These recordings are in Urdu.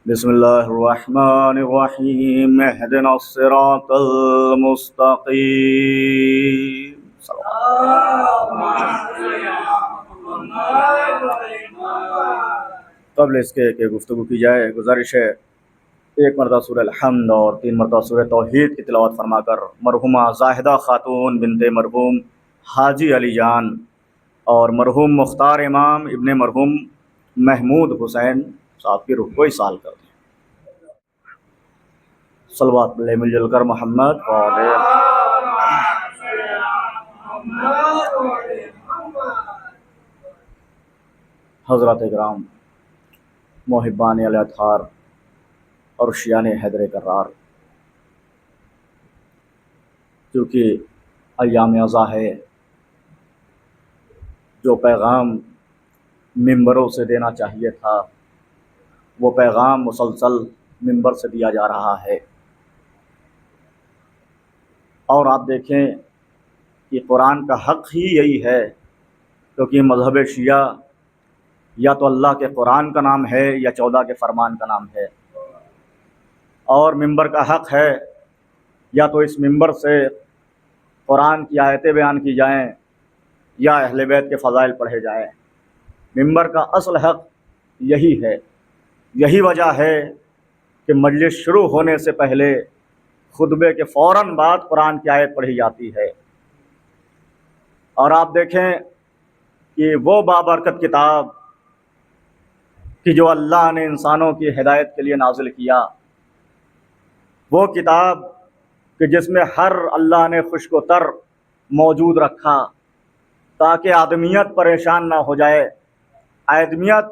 بسم الله الرحمن الرحيم اهدنا الصراط المستقيم. قبل اس کے کہ گفتگو کی جائے گزارش ہے ایک مرتبہ سورہ الحمد اور 3 مرتبہ سورہ توحید کی تلاوت فرما کر مرحومہ زاہدہ خاتون بنت مرحوم حاجی علی جان اور مرحوم مختار امام ابن مرحوم محمود حسین صاحب کی روح کو اصال کر دیں. صلوات علیہ مل جل کر محمد اور حضرات اکرام محبان علیہ اطہار اور شیان حیدر کرار، کیونکہ ایام ازاں ہے، جو پیغام ممبروں سے دینا چاہیے تھا وہ پیغام مسلسل ممبر سے دیا جا رہا ہے. اور آپ دیکھیں کہ قرآن کا حق ہی یہی ہے، کیونکہ مذہب شیعہ یا تو اللہ کے قرآن کا نام ہے یا 14 کے فرمان کا نام ہے، اور ممبر کا حق ہے یا تو اس ممبر سے قرآن کی آیتیں بیان کی جائیں یا اہل بیت کے فضائل پڑھے جائیں. ممبر کا اصل حق یہی ہے. یہی وجہ ہے کہ مجلس شروع ہونے سے پہلے خطبے کے فوراً بعد قرآن کی آیت پڑھی جاتی ہے. اور آپ دیکھیں کہ وہ بابرکت کتاب کہ جو اللہ نے انسانوں کی ہدایت کے لیے نازل کیا، وہ کتاب کہ جس میں ہر اللہ نے خشک و تر موجود رکھا تاکہ آدمیت پریشان نہ ہو جائے، آدمیت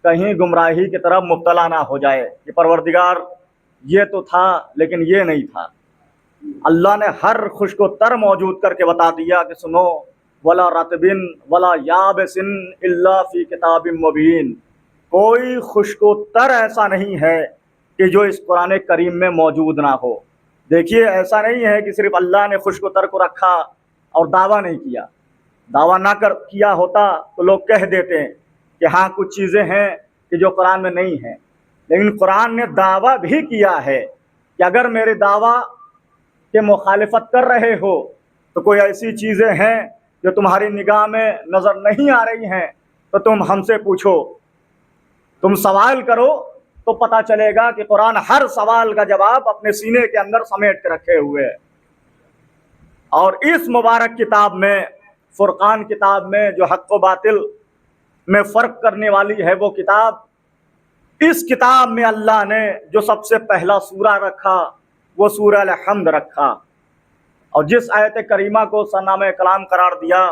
کہیں گمراہی کی طرف مبتلا نہ ہو جائے کہ پروردگار یہ تو تھا لیکن یہ نہیں تھا. اللہ نے ہر خشک و تر موجود کر کے بتا دیا کہ سنو ولا رطبن ولا یابسن الا فی کتاب مبین. کوئی خشک و تر ایسا نہیں ہے کہ جو اس قرآن کریم میں موجود نہ ہو. دیکھیے ایسا نہیں ہے کہ صرف اللہ نے خشک و تر کو رکھا اور دعویٰ نہیں کیا. دعویٰ نہ کیا ہوتا تو لوگ کہہ دیتے ہیں کہ ہاں کچھ چیزیں ہیں کہ جو قرآن میں نہیں ہیں، لیکن قرآن نے دعویٰ بھی کیا ہے کہ اگر میرے دعویٰ کے مخالفت کر رہے ہو تو کوئی ایسی چیزیں ہیں جو تمہاری نگاہ میں نظر نہیں آ رہی ہیں تو تم ہم سے پوچھو، تم سوال کرو تو پتہ چلے گا کہ قرآن ہر سوال کا جواب اپنے سینے کے اندر سمیٹ کے رکھے ہوئے ہے. اور اس مبارک کتاب میں، فرقان کتاب میں، جو حق و باطل میں فرق کرنے والی ہے وہ کتاب، اس کتاب میں اللہ نے جو سب سے پہلا سورہ رکھا وہ سورہ الحمد رکھا، اور جس آیت کریمہ کو سرنامہ کلام قرار دیا،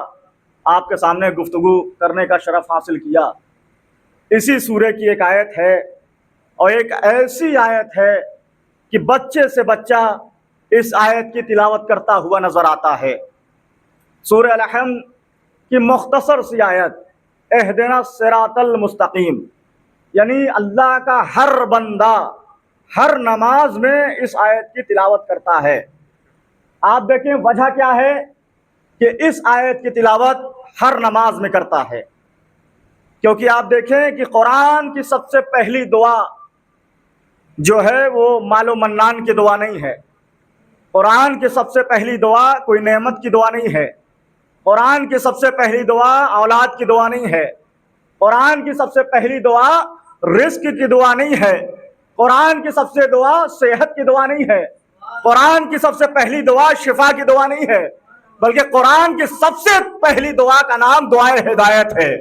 آپ کے سامنے گفتگو کرنے کا شرف حاصل کیا، اسی سورہ کی ایک آیت ہے. اور ایک ایسی آیت ہے کہ بچے سے بچہ اس آیت کی تلاوت کرتا ہوا نظر آتا ہے. سورہ الحمد کی مختصر سی آیت اہدنا الصراط المستقیم، یعنی اللہ کا ہر بندہ ہر نماز میں اس آیت کی تلاوت کرتا ہے. آپ دیکھیں وجہ کیا ہے کہ اس آیت کی تلاوت ہر نماز میں کرتا ہے، کیونکہ آپ دیکھیں کہ قرآن کی سب سے پہلی دعا جو ہے وہ مال و منان کی دعا نہیں ہے. قرآن کی سب سے پہلی دعا کوئی نعمت کی دعا نہیں ہے. قرآن کی سب سے پہلی دعا اولاد کی دعا نہیں ہے. قرآن کی سب سے پہلی دعا رزق کی دعا نہیں ہے. قرآن کی سب سے دعا صحت کی دعا نہیں ہے. قرآن کی سب سے پہلی دعا شفا کی دعا نہیں ہے، بلکہ قرآن کی سب سے پہلی دعا کا نام دعائے ہدایت ہے.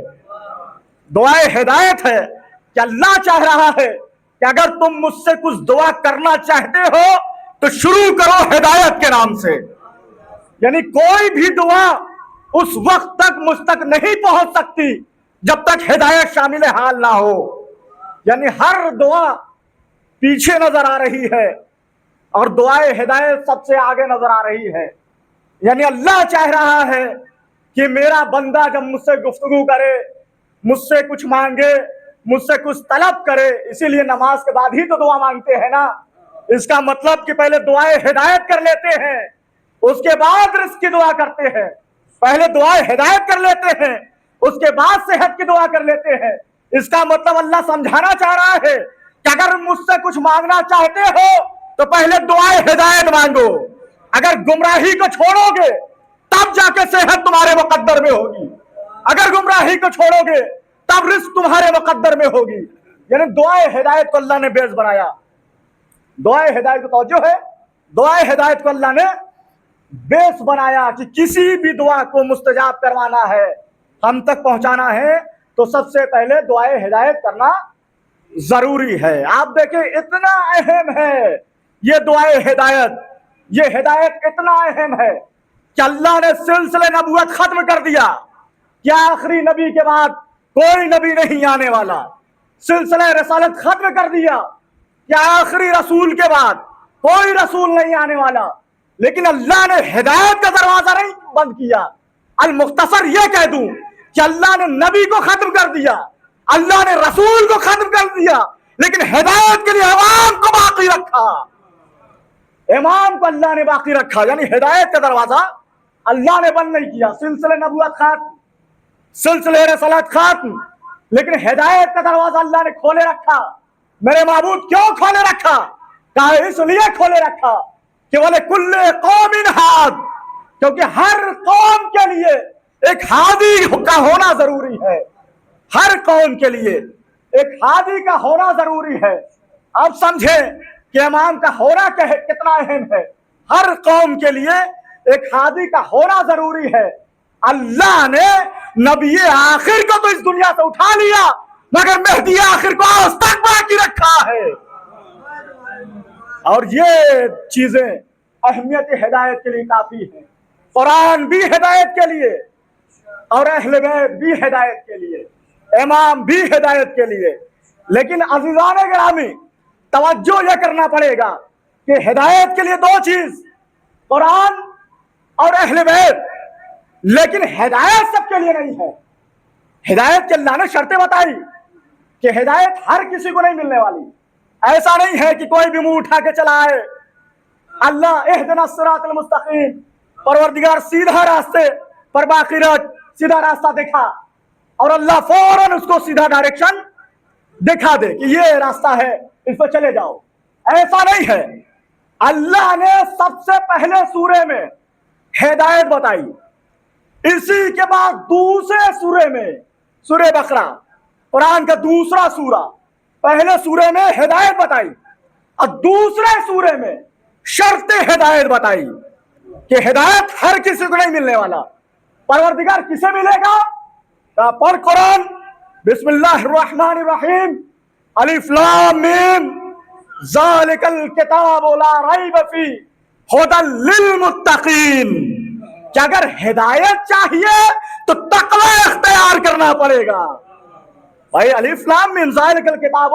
دعائے ہدایت ہے کہ اللہ چاہ رہا ہے کہ اگر تم مجھ سے کچھ دعا کرنا چاہتے ہو تو شروع کرو ہدایت کے نام سے. یعنی کوئی بھی دعا اس وقت تک مجھ تک نہیں پہنچ سکتی جب تک ہدایت شامل حال نہ ہو. یعنی ہر دعا پیچھے نظر آ رہی ہے اور دعائے ہدایت سب سے آگے نظر آ رہی ہے. یعنی اللہ چاہ رہا ہے کہ میرا بندہ جب مجھ سے گفتگو کرے، مجھ سے کچھ مانگے، مجھ سے کچھ طلب کرے، اسی لیے نماز کے بعد ہی تو دعا مانگتے ہیں نا. اس کا مطلب کہ پہلے دعائے ہدایت کر لیتے ہیں، اس کے بعد رزق کی دعا کرتے ہیں. پہلے دعائے ہدایت کر لیتے ہیں، اس کے بعد صحت کی دعا کر لیتے ہیں. اس کا مطلب اللہ سمجھانا چاہ رہا ہے کہ اگر مجھ سے کچھ مانگنا چاہتے ہو تو پہلے دعائے ہدایت مانگو. اگر گمراہی کو چھوڑو گے تب جا کے صحت تمہارے مقدر میں ہوگی. اگر گمراہی کو چھوڑو گے تب رزق تمہارے مقدر میں ہوگی. یعنی دعائے ہدایت کو اللہ نے بیس بنایا. دعائے ہدایت کو توجہ ہے, دعائے ہدایت کو اللہ نے بیس بنایا کہ کسی بھی دعا کو مستجاب کروانا ہے, ہم تک پہنچانا ہے, تو سب سے پہلے دعائے ہدایت کرنا ضروری ہے. آپ دیکھیں اتنا اہم ہے یہ دعائے ہدایت, یہ ہدایت اتنا اہم ہے کہ اللہ نے سلسلہ نبوت ختم کر دیا کہ آخری نبی کے بعد کوئی نبی نہیں آنے والا. سلسلہ رسالت ختم کر دیا کہ آخری رسول کے بعد کوئی رسول نہیں آنے والا. لیکن اللہ نے ہدایت کا دروازہ نہیں بند کیا. المختصر یہ کہہ دوں کہ اللہ نے نبی کو ختم کر دیا, اللہ نے رسول کو ختم کر دیا, لیکن ہدایت کے لیے امام کو باقی رکھا. امام کو اللہ نے باقی رکھا, یعنی ہدایت کا دروازہ اللہ نے بند نہیں کیا. سلسلہ نبوت ختم, سلسلہ رسالت ختم, لیکن ہدایت کا دروازہ اللہ نے کھولے رکھا. میرے معبود کیوں کھولے رکھا؟ کہا اس لیے کھولے رکھا کہ وَلِكُلِّ قَوْمٍ ہَادٍ, کیونکہ ہر قوم کے لیے ایک ہادی کا ہونا ضروری ہے. ہر قوم کے لیے ایک ہادی کا ہونا ضروری ہے. اب سمجھیں کہ امام کا ہونا کتنا اہم ہے. ہر قوم کے لیے ایک ہادی کا ہونا ضروری ہے. اللہ نے نبی آخر کو تو اس دنیا سے اٹھا لیا, مگر مہدی آخر کو آج تک باقی رکھا ہے. اور یہ چیزیں اہمیت ہدایت کے لیے کافی ہیں. قرآن بھی ہدایت کے لیے, اور اہل بیت بھی ہدایت کے لیے, امام بھی ہدایت کے لیے. لیکن عزیزان گرامی توجہ یہ کرنا پڑے گا کہ ہدایت کے لیے دو چیز, قرآن اور اہل بیت, لیکن ہدایت سب کے لیے نہیں ہے. ہدایت کے اللہ نے شرطیں بتائی کہ ہدایت ہر کسی کو نہیں ملنے والی. ایسا نہیں ہے کہ کوئی بھی منہ اٹھا کے چلا آئے. اللہ اہدنا الصراط المستقیم, پروردگار سیدھا راستے پر باقی رکھ, سیدھا راستہ دکھا, اور اللہ فوراً اس کو سیدھا ڈائریکشن دکھا دے کہ یہ راستہ ہے, اس پہ چلے جاؤ. ایسا نہیں ہے. اللہ نے سب سے پہلے سورے میں ہدایت بتائی, اسی کے بعد دوسرے سورے میں, سورہ بقرہ قرآن کا دوسرا سورہ, پہلے سورے میں ہدایت بتائی اور دوسرے سورے میں شرط ہدایت بتائی کہ ہدایت ہر کسی کو نہیں ملنے والا. پروردگار کسے ملے گا؟ پڑھ قرآن, بسم اللہ الرحمن الرحیم, الف لام میم, ذالک الکتاب لا ریب فیہ ھدی للمتقین. کہ اگر ہدایت چاہیے تو تقوی اختیار کرنا پڑے گا. بھائی الف لام میم ذالک الکتاب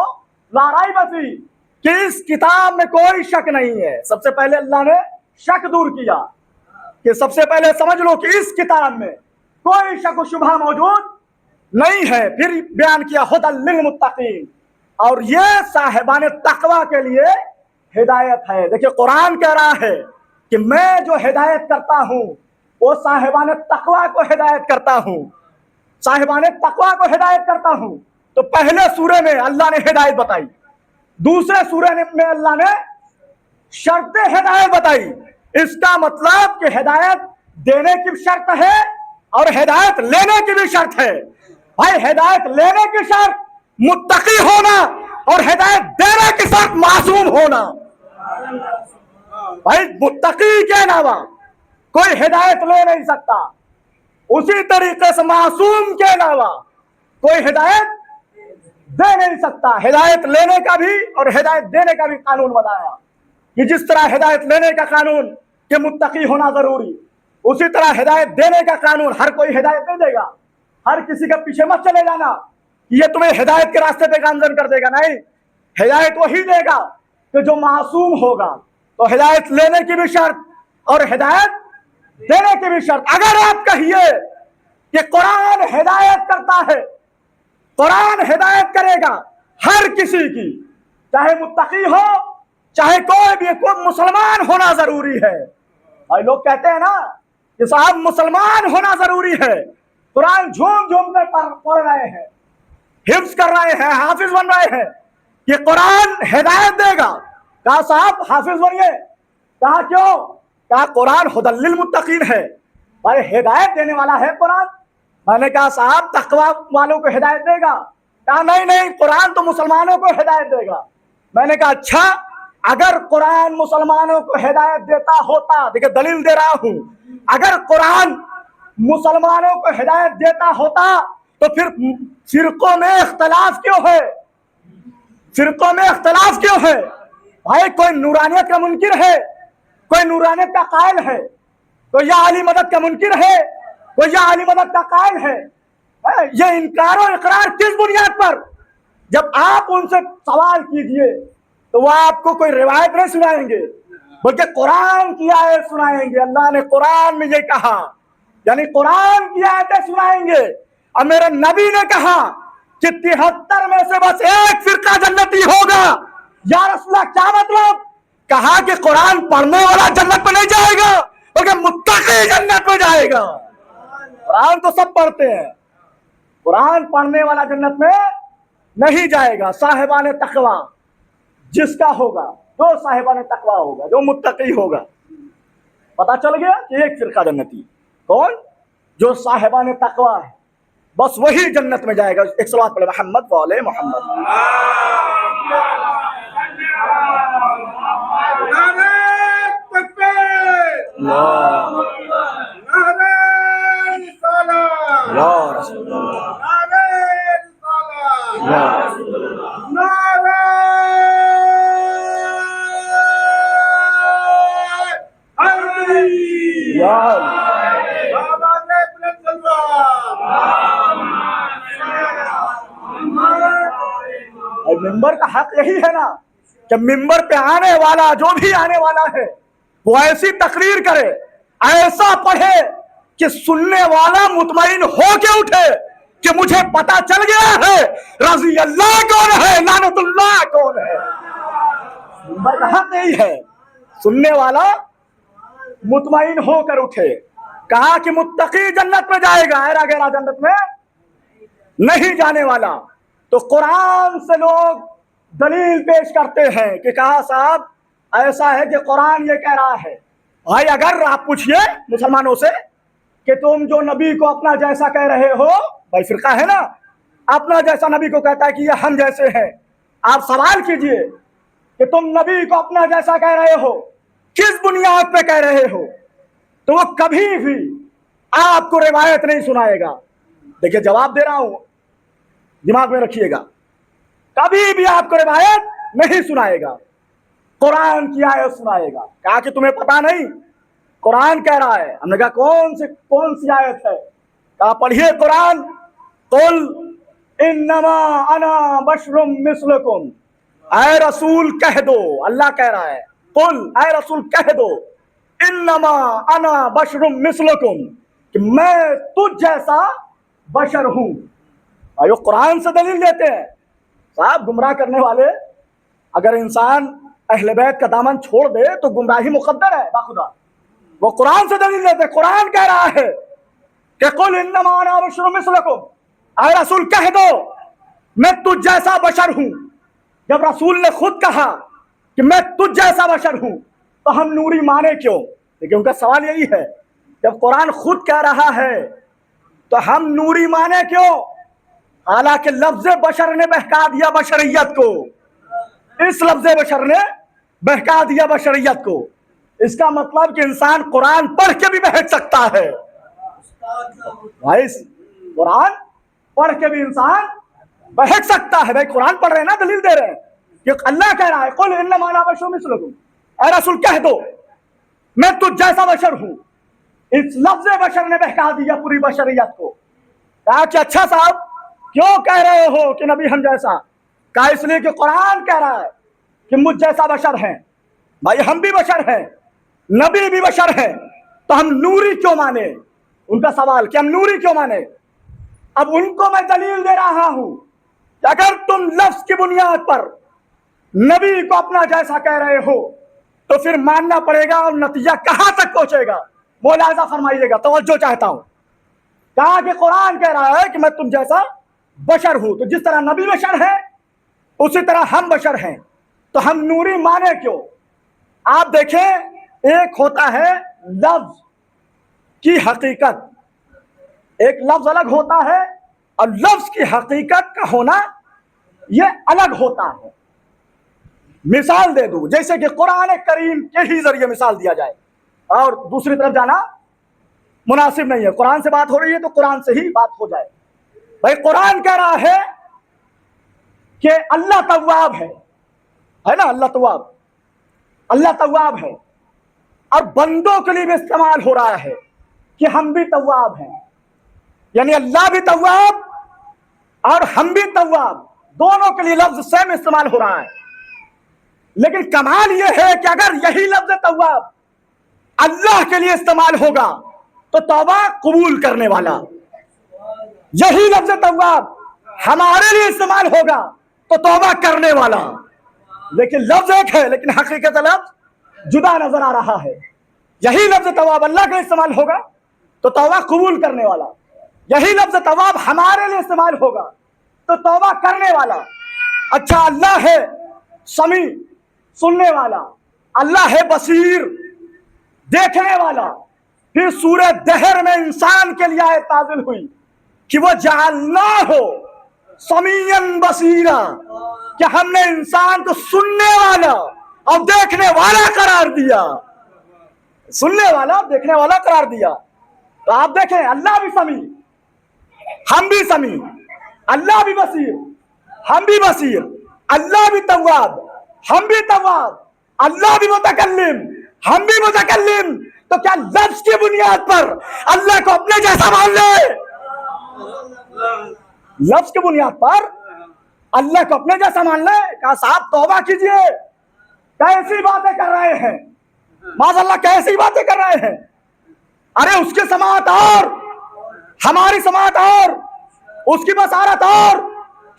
لا ریب فیہ, کہ اس کتاب میں کوئی شک نہیں ہے. سب سے پہلے اللہ نے شک دور کیا کہ سب سے پہلے سمجھ لو کہ اس کتاب میں کوئی شک و شبہ موجود نہیں ہے. پھر بیان کیا ھدی للمتقین, اور یہ صاحبان تقوی کے لیے ہدایت ہے. دیکھیں قرآن کہہ رہا ہے کہ میں جو ہدایت کرتا ہوں وہ صاحبان تقوی کو ہدایت کرتا ہوں, صاحبان تقوی کو ہدایت کرتا ہوں. تو پہلے سورے میں اللہ نے ہدایت بتائی, دوسرے سورے میں اللہ نے شرط ہدایت بتائی. اس کا مطلب کہ ہدایت دینے کی بھی شرط ہے اور ہدایت لینے کی بھی شرط ہے. بھائی ہدایت لینے کی شرط متقی ہونا اور ہدایت دینے کی شرط معصوم ہونا. بھائی متقی کے علاوہ کوئی ہدایت لے نہیں سکتا, اسی طریقے سے معصوم کے علاوہ کوئی ہدایت دے نہیں سکتا. ہدایت لینے کا بھی اور ہدایت دینے کا بھی قانون بتایا کہ جس طرح ہدایت لینے کا قانون کہ متقی ہونا ضروری, اسی طرح ہدایت دینے کا قانون ہر کوئی ہدایت نہیں دے گا. ہر کسی کے پیچھے مت چلے جانا یہ تمہیں ہدایت کے راستے پہ گامزن کر دے گا. نہیں, ہدایت وہی دے گا کہ جو معصوم ہوگا. تو ہدایت لینے کی بھی شرط اور ہدایت دینے کی بھی شرط. اگر آپ کہیے کہ قرآن ہدایت کرتا ہے, قرآن ہدایت کرے گا ہر کسی کی, چاہے متقی ہو چاہے کوئی بھی, کوئی مسلمان ہونا ضروری ہے. بھائی لوگ کہتے ہیں نا کہ صاحب مسلمان ہونا ضروری ہے, قرآن جھوم جھوم کر پڑھ رہے ہیں, حفظ کر رہے ہیں, حافظ بن رہے ہیں, کہ قرآن ہدایت دے گا. کہا صاحب حافظ بنیے. کہا کیوں؟ کہا قرآن ہدی للمتقین ہے. بھائی ہدایت دینے والا ہے قرآن. میں نے کہا صاحب تقوی والوں کو ہدایت دے گا. کہا نہیں قرآن تو مسلمانوں کو ہدایت دے گا. میں نے کہا اچھا اگر قرآن مسلمانوں کو ہدایت دیتا ہوتا، دیکھیں دلیل دے رہا ہوں، اگر قرآن مسلمانوں کو ہدایت دیتا ہوتا تو پھر فرقوں میں اختلاف کیوں ہے؟ فرقوں میں اختلاف کیوں ہے؟ بھائی کوئی نورانیت کا منکر ہے، کوئی نورانیت کا قائل ہے، کوئی یا علی مدد کا منکر ہے، کوئی یا علی مدد کا قائل ہے. یہ انکار و اقرار کس بنیاد پر؟ جب آپ ان سے سوال کیجئے تو وہ آپ کو کوئی روایت نہیں سنائیں گے بلکہ قرآن کی آیت سنائیں گے. اللہ نے قرآن میں یہ کہا، یعنی قرآن کی آیتیں سنائیں گے. اور میرے نبی نے کہا کہ 73 میں سے بس ایک فرقہ جنتی ہوگا. یا رسول اللہ کیا مطلب؟ کہا کہ قرآن پڑھنے والا جنت میں نہیں جائے گا بلکہ متقی جنت میں جائے گا. قرآن تو سب پڑھتے ہیں، قرآن پڑھنے والا جنت میں نہیں جائے گا. صاحبان تقوی جس کا ہوگا، جو صاحبان تقوی ہوگا، جو متقی ہوگا. پتا چل گیا کہ ایک فرقہ جنتی کون؟ جو صاحبان تقوی ہے، بس وہی جنت میں جائے گا. ایک صلوات پڑھے محمد والے محمد. ممبر کا حق یہی ہے نا کہ ممبر پہ آنے والا جو بھی آنے والا ہے وہ ایسی تقریر کرے، ایسا پڑھے کہ سننے والا مطمئن ہو کے اٹھے کہ مجھے پتا چل گیا ہے رضی اللہ کون ہے، لعنت اللہ کون ہے. ممبر کا حق یہی ہے، سننے والا مطمئن ہو کر اٹھے. کہا کہ متقی جنت میں جائے گا، ایرا گیرا جنت میں نہیں جانے والا. تو قرآن سے لوگ دلیل پیش کرتے ہیں کہ کہا صاحب ایسا ہے کہ قرآن یہ کہہ رہا ہے. بھائی اگر آپ پوچھئے مسلمانوں سے کہ تم جو نبی کو اپنا جیسا کہہ رہے ہو، بھائی فرقہ ہے نا اپنا جیسا نبی کو کہتا ہے کہ یہ ہم جیسے ہیں، آپ سوال کیجئے کہ تم نبی کو اپنا جیسا کہہ رہے ہو کس بنیاد پہ کہہ رہے ہو، تو وہ کبھی بھی آپ کو روایت نہیں سنائے گا. دیکھیے جواب دے رہا ہوں، دماغ میں رکھیے گا، کبھی بھی آپ کو روایت نہیں سنائے گا، قرآن کی آیت سنائے گا. کہا کہ تمہیں پتا نہیں قرآن کہہ رہا ہے. ہم نے کہا کون سی آیت ہے؟ کہا پڑھیے قرآن. قل انما انا بشر مثلکم، اے رسول کہہ دو، اللہ کہہ رہا ہے قل اے رسول کہہ دو انما انا بشر مثلکم، کہ میں تجھ جیسا بشر ہوں. آئیو قرآن سے دلیل دیتے ہیں. صاحب گمراہ کرنے والے، اگر انسان اہل بیت کا دامن چھوڑ دے تو گمراہی مقدر ہے باخدا. وہ قرآن سے دلیل دیتے ہیں. قرآن کہہ رہا ہے کہ قل انما انا بشر مثلکم، اے رسول کہہ دو میں تجھ جیسا بشر ہوں. جب رسول نے خود کہا کہ میں تجھ جیسا بشر ہوں تو ہم نوری مانے کیوں؟ لیکن ان کا سوال یہی ہے جب قرآن خود کہہ رہا ہے تو ہم نوری مانے کیوں؟ حالانکہ لفظ بشر نے بہکا دیا بشریت کو. اس لفظ بشر نے بہکا دیا بشریت کو. اس کا مطلب کہ انسان قرآن پڑھ کے بھی بہک سکتا ہے. بھائی قرآن پڑھ کے بھی انسان بہک سکتا ہے. بھائی قرآن پڑھ رہے ہیں نا، دلیل دے رہے ہیں کہ اللہ کہہ رہا ہے قل انما انا بشر مثلکم، اے رسول کہہ دو میں تجھ جیسا بشر ہوں. اس لفظ بشر نے بہکا دیا پوری بشریت کو. کہا کہ اچھا صاحب کیوں کہہ رہے ہو کہ نبی ہم جیسا؟ کہا اس لیے کہ قرآن کہہ رہا ہے کہ مجھ جیسا بشر ہیں. بھائی ہم بھی بشر ہیں، نبی بھی بشر ہیں، تو ہم نوری کیوں مانے؟ ان کا سوال کہ ہم نوری کیوں مانے؟ اب ان کو میں دلیل دے رہا ہوں کہ اگر تم لفظ کی بنیاد پر نبی کو اپنا جیسا کہہ رہے ہو تو پھر ماننا پڑے گا، اور نتیجہ کہاں تک پہنچے گا ملاحظہ فرمائیے گا، توجہ چاہتا ہوں. کہا کہ قرآن کہہ رہا ہے کہ میں تم جیسا بشر ہوں، تو جس طرح نبی بشر ہے اسی طرح ہم بشر ہیں تو ہم نوری مانے کیوں؟ آپ دیکھیں، ایک ہوتا ہے لفظ کی حقیقت، ایک لفظ الگ ہوتا ہے اور لفظ کی حقیقت کا ہونا یہ الگ ہوتا ہے۔ مثال دے دوں، جیسے کہ قرآن کریم کے ہی ذریعے مثال دیا جائے، اور دوسری طرف جانا مناسب نہیں ہے، قرآن سے بات ہو رہی ہے تو قرآن سے ہی بات ہو جائے۔ بھائی قرآن کہہ رہا ہے کہ اللہ تواب ہے نا، اللہ تواب ہے، اور بندوں کے لیے بھی استعمال ہو رہا ہے کہ ہم بھی تواب ہیں، یعنی اللہ بھی تواب اور ہم بھی تواب، دونوں کے لیے لفظ سیم استعمال ہو رہا ہے۔ لیکن کمال یہ ہے کہ اگر یہی لفظ تواب اللہ کے لیے استعمال ہوگا تو توبہ قبول کرنے والا، یہی لفظ تواب ہمارے لیے استعمال ہوگا تو توبہ کرنے والا، لیکن لفظ ایک ہے لیکن حقیقت لفظ جدا نظر آ رہا ہے۔ یہی لفظ تواب اللہ کے لیے استعمال ہوگا تو توبہ قبول کرنے والا، یہی لفظ تواب ہمارے لیے استعمال ہوگا تو توبہ کرنے والا۔ اچھا، اللہ ہے سمیع، سننے والا، اللہ ہے بصیر، دیکھنے والا۔ پھر سورہ دہر میں انسان کے لیے آیت نازل ہوئی کہ وہ جعلناہ سمیعا بصیرا، کہ ہم نے انسان کو سننے والا اور دیکھنے والا قرار دیا، سننے والا اور دیکھنے والا قرار دیا۔ تو آپ دیکھیں، اللہ بھی سمیع، ہم بھی سمیع، اللہ بھی بصیر، ہم بھی بصیر، اللہ بھی تواب، ہم بھی تواب، اللہ بھی متکلم، ہم بھی متکلم۔ تو کیا لفظ کی بنیاد پر اللہ کو اپنے جیسا مان لے؟ لفظ کی بنیاد پر اللہ کو اپنے جیسا مان لے؟ کہا صاحب توبہ کیجئے، کیسی باتیں کر رہے ہیں، معاذ اللہ کیسی باتیں کر رہے ہیں۔ ارے اس کی سماعت اور ہماری سماعت اور، اس کی بصارت اور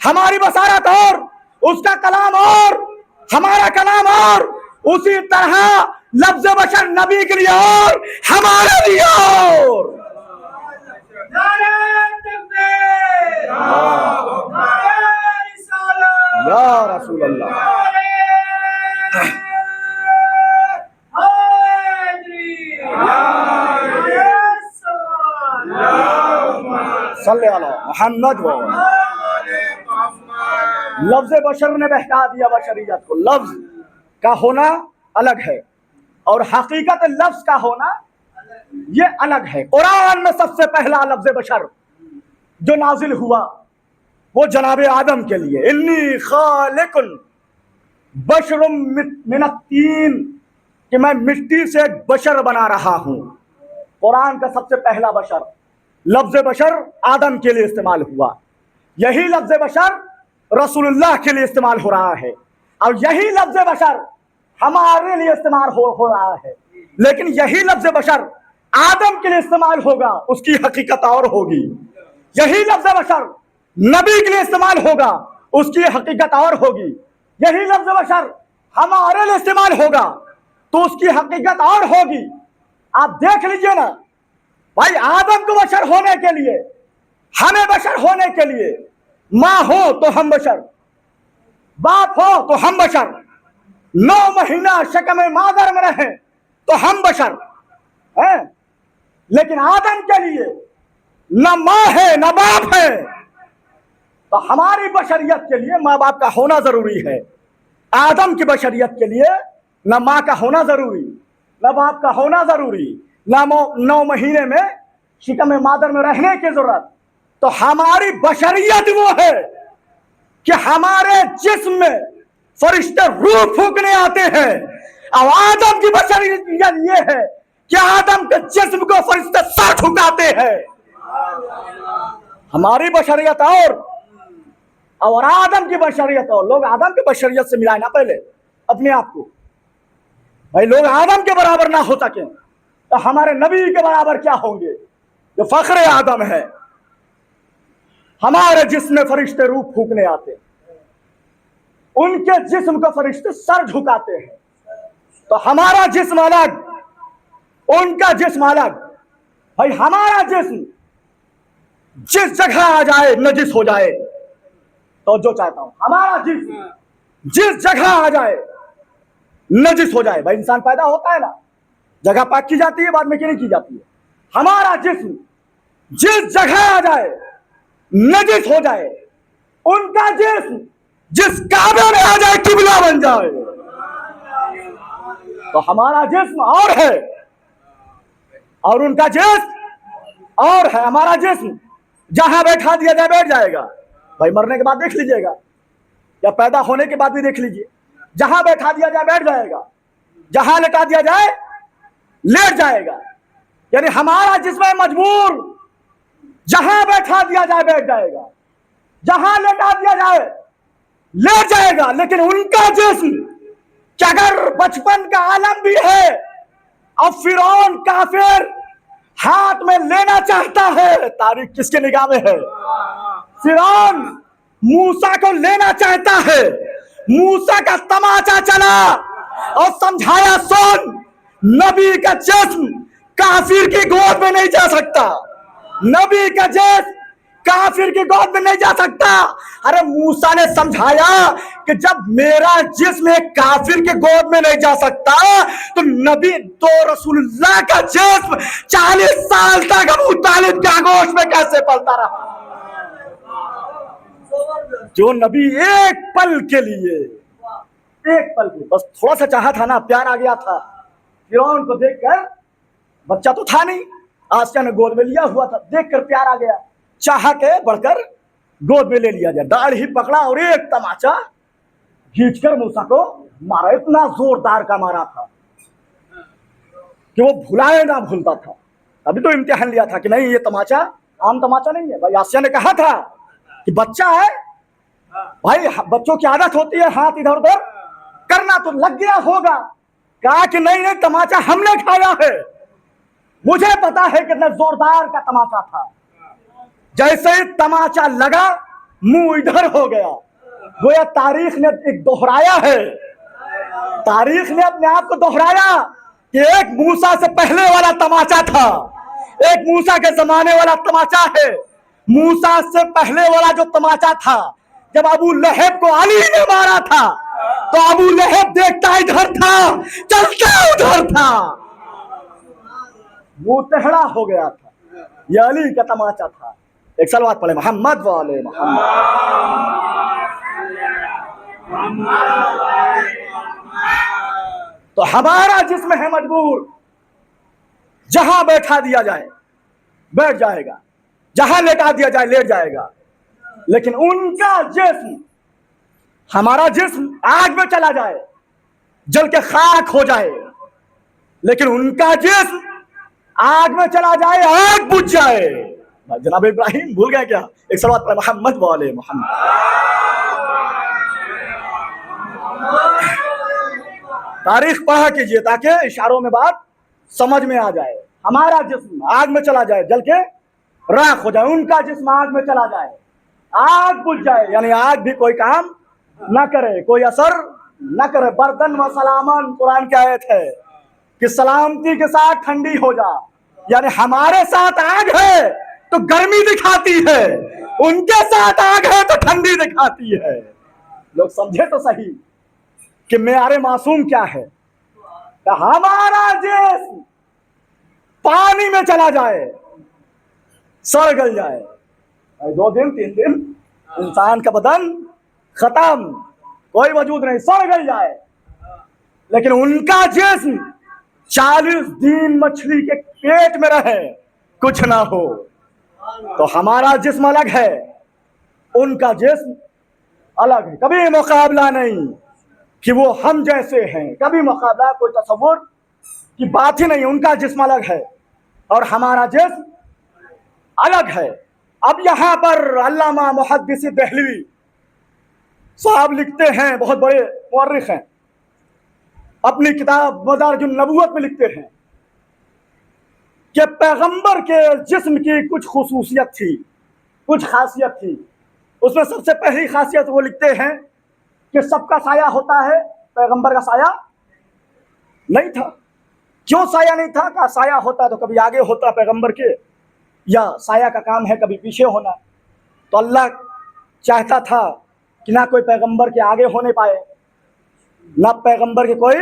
ہماری بصارت اور، اس کا کلام اور ہمارا کلام اور، اسی طرح لفظ بشر نبی کے لیے اور ہمارے لیے اور۔ یا رسول اللہ، صلی علی محمد۔ لفظ بشر نے بہکا دیا بشریت کو، لفظ کا ہونا الگ ہے اور حقیقت لفظ کا ہونا یہ الگ ہے۔ قرآن میں سب سے پہلا لفظ بشر جو نازل ہوا وہ جناب آدم کے لیے، انی خالق بشر من الطین، کہ میں مٹی سے ایک بشر بنا رہا ہوں۔ قرآن کا سب سے پہلا بشر، لفظ بشر آدم کے لیے استعمال ہوا، یہی لفظ بشر رسول اللہ کے لیے استعمال ہو رہا ہے، اور یہی لفظ بشر ہمارے لیے استعمال ہو رہا ہے۔ لیکن یہی لفظ بشر آدم کے لیے استعمال ہوگا، اس کی حقیقت اور ہوگی۔ یہی لفظ بشر نبی کے لیے استعمال ہوگا، اس کی حقیقت اور ہوگی۔ یہی لفظ بشر ہمارے لیے استعمال ہوگا تو اس کی حقیقت اور ہوگی۔ آپ دیکھ لیجئے نا بھائی، آدم کو بشر ہونے کے لیے، ہمیں بشر ہونے کے لیے، ماں ہو تو ہم بشر، باپ ہو تو ہم بشر، 9 مہینہ شکم مادر میں رہیں تو ہم بشر ہیں۔ لیکن آدم کے لیے نہ ماں ہے نہ باپ ہے، تو ہماری بشریت کے لیے ماں باپ کا ہونا ضروری ہے۔ آدم کی بشریت کے لیے نہ ماں کا ہونا ضروری، نہ باپ کا ہونا ضروری، نہ 9 مہینے میں شکم مادر میں رہنے کی ضرورت۔ تو ہماری بشریت وہ ہے کہ ہمارے جسم میں فرشتے روح پھونکنے آتے ہیں، اور آدم کی بشریت یہ ہے کہ آدم کے جسم کو فرشتے سر جھکاتے ہیں۔ ہماری بشریت اور آدم کی بشریت اور، لوگ آدم کی بشریت سے ملائیں نا پہلے اپنے آپ کو، بھائی لوگ آدم کے برابر نہ ہو سکیں تو ہمارے نبی کے برابر کیا ہوں گے جو فخر آدم ہے۔ ہمارے جسم میں فرشتے روح پھونکنے آتے ہیں، ان کے جسم کو فرشتے سر جھکاتے ہیں، تو ہمارا جسم الگ ان کا جسم الگ۔ بھائی ہمارا جسم جس جگہ آ جائے نجس ہو جائے، تو جو چاہتا ہوں ہمارا جسم جس جگہ آ جائے نجس ہو جائے. بھائی انسان پیدا ہوتا ہے نا, جگہ پاک کی جاتی ہے, بعد میں کی نہیں کی جاتی ہے. ہمارا جسم جس جگہ آ جائے نجس ہو جائے, ان کا جسم جس کعبے میں آ جائے قبلہ بن جائے. تو ہمارا جسم اور ہے اور ان کا جسم اور ہے. ہمارا جسم جہاں بیٹھا دیا جائے بیٹھ جائے گا. بھائی مرنے کے بعد دیکھ لیجئے گا, یا پیدا ہونے کے بعد بھی دیکھ لیجئے, جہاں بیٹھا دیا جائے بیٹھ جائے گا, جہاں لٹا دیا جائے لیٹ جائے گا. یعنی ہمارا جسم مجبور جہاں بیٹھا دیا جائے بیٹھ جائے گا, جہاں لٹا دیا جائے لیٹ جائے گا. لیکن ان کا جسم کہ اگر بچپن کا عالم بھی ہے, اب فرعون کافر ہاتھ میں لینا چاہتا ہے, تاریخ کس کے نگاہ میں ہے؟ فرعون موسیٰ کو لینا چاہتا ہے. موسیٰ کا تماچا چلا اور سمجھایا سن, نبی کا جسم کافر کی گود میں نہیں جا سکتا, نبی کا جسم کافر کی گود میں نہیں جا سکتا. ارے موسیٰ نے سمجھایا کہ جب میرا جسم ایک کافر کے گود میں نہیں جا سکتا تو نبی تو رسول اللہ کا جسم 40 سال تک ابو طالب کے آغوش میں کیسے پلتا رہا؟ جو نبی ایک پل کے لیے بس تھوڑا سا چاہا تھا نا, پیار آ گیا تھا. فرعون کو دیکھ کر, بچہ تو تھا نہیں, آسیہ نے گود میں لیا ہوا تھا, دیکھ کر پیار آ گیا, چاہا کے بڑھ کر گود میں لے لیا جائے. داڑھ ہی پکڑا اور ایک تماچا کھینچ کر موسیٰ کو مارا. اتنا زوردار کا مارا تھا کہ وہ بھلائے نہ بھولتا تھا. ابھی تو امتحان لیا تھا کہ نہیں یہ تماچا عام تماچا نہیں ہے. بھائی آسیہ نے کہا تھا کہ بچہ ہے, بھائی بچوں کی عادت ہوتی ہے ہاتھ ادھر ادھر کرنا, تو لگ گیا ہوگا. کہا کہ نہیں تماچا ہم نے کھایا ہے, مجھے پتا ہے کتنا زوردار کا تماچا تھا. جیسے ہی تماچا لگا منہ ادھر ہو گیا. گویا تاریخ نے ایک دوہرایا ہے, تاریخ نے اپنے آپ کو دوہرایا کہ ایک موسیٰ سے پہلے والا تماچا تھا, ایک موسیٰ کے زمانے والا تماچا ہے. موسیٰ سے پہلے والا جو تماچا تھا, جب ابو لہب کو علی نے مارا تھا تو ابو لہب دیکھتا ادھر تھا چلتا ادھر تھا, وہ ٹہڑا ہو گیا تھا. یہ علی کا تماچا تھا. ایک صلوات پڑھے محمد والے محمد. تو ہمارا جسم ہے مجبور, جہاں بیٹھا دیا جائے بیٹھ جائے گا, جہاں لیٹا دیا جائے لیٹ جائے گا. لیکن ان کا جسم, ہمارا جسم آگ میں چلا جائے جل کے خاک ہو جائے, لیکن ان کا جسم آگ میں چلا جائے آگ بجھ جائے. جناب ابراہیم بھول گئے کیا؟ ایک صلوات پر محمد والے محمد. تاریخ پڑھا کیجئے تاکہ اشاروں میں بات سمجھ میں آ جائے. ہمارا جسم آگ میں چلا جائے جل کے راکھ ہو جائے, ان کا جسم آگ میں چلا جائے آگ بجھ جائے, یعنی آگ بھی کوئی کام نہ کرے, کوئی اثر نہ کرے. بردن و سلامن قرآن کی آیت ہے کہ سلامتی کے ساتھ ٹھنڈی ہو جا, یعنی ہمارے ساتھ آگ ہے تو گرمی دکھاتی ہے, ان کے ساتھ آگ ہے تو ٹھنڈی دکھاتی ہے. لوگ سمجھے تو صحیح کہ معیار معصوم کیا ہے. کہ ہمارا جسم پانی میں چلا جائے, سڑ گل جائے, 2 دن 3 دن انسان کا بدن ختم, کوئی وجود نہیں, سڑ گل جائے. لیکن ان کا جسم 40 دن مچھلی کے پیٹ میں رہے کچھ نہ ہو. تو ہمارا جسم الگ ہے, ان کا جسم الگ ہے. کبھی مقابلہ نہیں کہ وہ ہم جیسے ہیں, کبھی مقابلہ کوئی تصور کی بات ہی نہیں. ان کا جسم الگ ہے اور ہمارا جسم الگ ہے. اب یہاں پر علامہ محدث دہلوی صاحب لکھتے ہیں, بہت بڑے مورخ ہیں, اپنی کتاب مدارج النبوت میں لکھتے ہیں کہ پیغمبر کے جسم کی کچھ خصوصیت تھی, کچھ خاصیت تھی. اس میں سب سے پہلی خاصیت وہ لکھتے ہیں کہ سب کا سایہ ہوتا ہے, پیغمبر کا سایہ نہیں تھا. کیوں سایہ نہیں تھا؟ کہ سایہ ہوتا تو کبھی آگے ہوتا پیغمبر کے, یا سایہ کا کام ہے کبھی پیچھے ہونا. تو اللہ چاہتا تھا کہ نہ کوئی پیغمبر کے آگے ہونے پائے نہ پیغمبر کے کوئی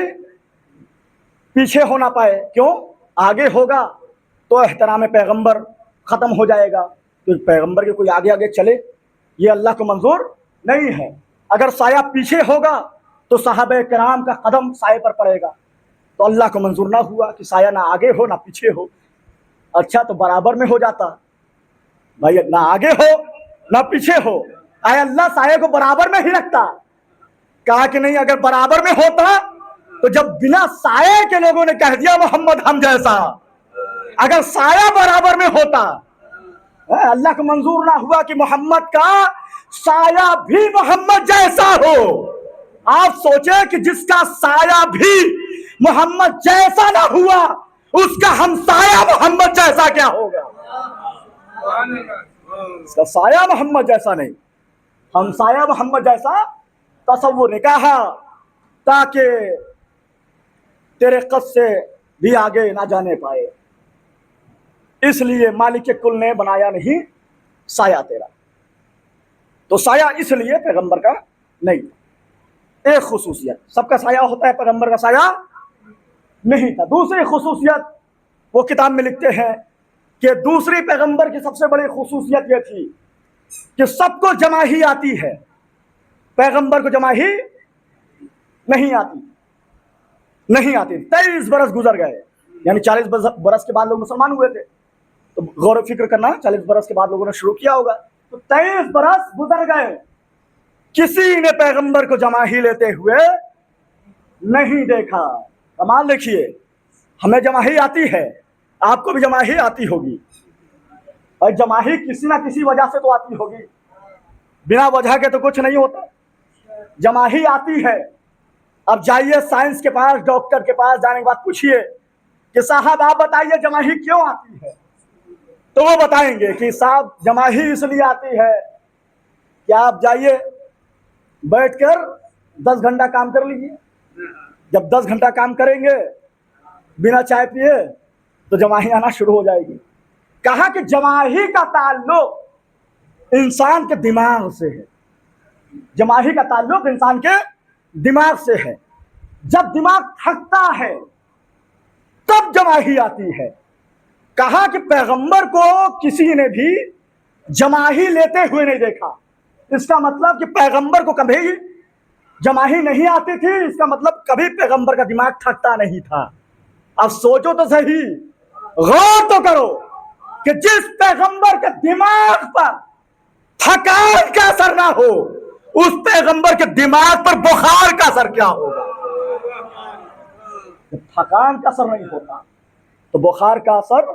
پیچھے ہونا پائے. کیوں؟ آگے ہوگا تو احترام پیغمبر ختم ہو جائے گا. تو پیغمبر کے کوئی آگے آگے چلے یہ اللہ کو منظور نہیں ہے. اگر سایہ پیچھے ہوگا تو صحابہ کرام کا قدم سائے پر پڑے گا. تو اللہ کو منظور نہ ہوا کہ سایہ نہ آگے ہو نہ پیچھے ہو. اچھا تو برابر میں ہو جاتا بھائی, نہ آگے ہو نہ پیچھے ہو. آیا اللہ سایہ کو برابر میں ہی رکھتا؟ کہا کہ نہیں. اگر برابر میں ہوتا تو جب بنا سایہ کے لوگوں نے کہہ دیا محمد ہم جیسا, اگر سایہ برابر میں ہوتا, اللہ کو منظور نہ ہوا کہ محمد کا سایہ بھی محمد جیسا ہو. آپ سوچیں کہ جس کا سایہ بھی محمد جیسا نہ ہوا اس کا ہمسایہ محمد جیسا کیا ہوگا؟ اس کا سایہ محمد جیسا نہیں, ہمسایہ محمد جیسا تصور نے کہا تاکہ تیرے قد سے بھی آگے نہ جانے پائے. اس لیے مالک کل نے بنایا نہیں سایہ تیرا. تو سایہ اس لیے پیغمبر کا نہیں. ایک خصوصیت, سب کا سایہ ہوتا ہے, پیغمبر کا سایہ نہیں تھا. دوسری خصوصیت وہ کتاب میں لکھتے ہیں کہ دوسری پیغمبر کی سب سے بڑی خصوصیت یہ تھی کہ سب کو جماہی آتی ہے, پیغمبر کو جماہی نہیں آتی. 23 برس گزر گئے, یعنی 40 برس کے بعد لوگ مسلمان ہوئے تھے. تو غور و فکر کرنا, 40 برس کے بعد لوگوں نے شروع کیا ہوگا. تو 23 برس گزر گئے, کسی نے پیغمبر کو جماہی لیتے ہوئے نہیں دیکھا. کمال دیکھیے, ہمیں جماہی آتی ہے, آپ کو بھی جماہی آتی ہوگی, اور جماہی کسی نہ کسی وجہ سے تو آتی ہوگی, بنا وجہ کے تو کچھ نہیں ہوتا. جماہی آتی ہے. اب جائیے سائنس کے پاس, ڈاکٹر کے پاس جانے کے بعد پوچھئے کہ صاحب آپ بتائیے جماہی کیوں آتی ہے, تو وہ بتائیں گے کہ صاحب جماہی اس لیے آتی ہے کہ آپ جائیے بیٹھ کر 10 گھنٹہ کام کر لیجیے. جب 10 گھنٹہ کام کریں گے بنا چائے پیے تو جماہی آنا شروع ہو جائے گی. کہا کہ جماہی کا تعلق انسان کے دماغ سے ہے. جماہی کا تعلق انسان کے دماغ سے ہے. جب دماغ تھکتا ہے تب جماہی آتی ہے. کہا کہ پیغمبر کو کسی نے بھی جماہی لیتے ہوئے نہیں دیکھا. اس کا مطلب کہ پیغمبر کو کبھی جماہی نہیں آتی تھی, اس کا مطلب کبھی پیغمبر کا دماغ تھکتا نہیں تھا. اب سوچو تو صحیح, غور تو کرو کہ جس پیغمبر کے دماغ پر تھکان کا اثر نہ ہو اس پیغمبر کے دماغ پر بخار کا اثر کیا ہوگا. تھکان کا اثر نہیں ہوتا تو بخار کا اثر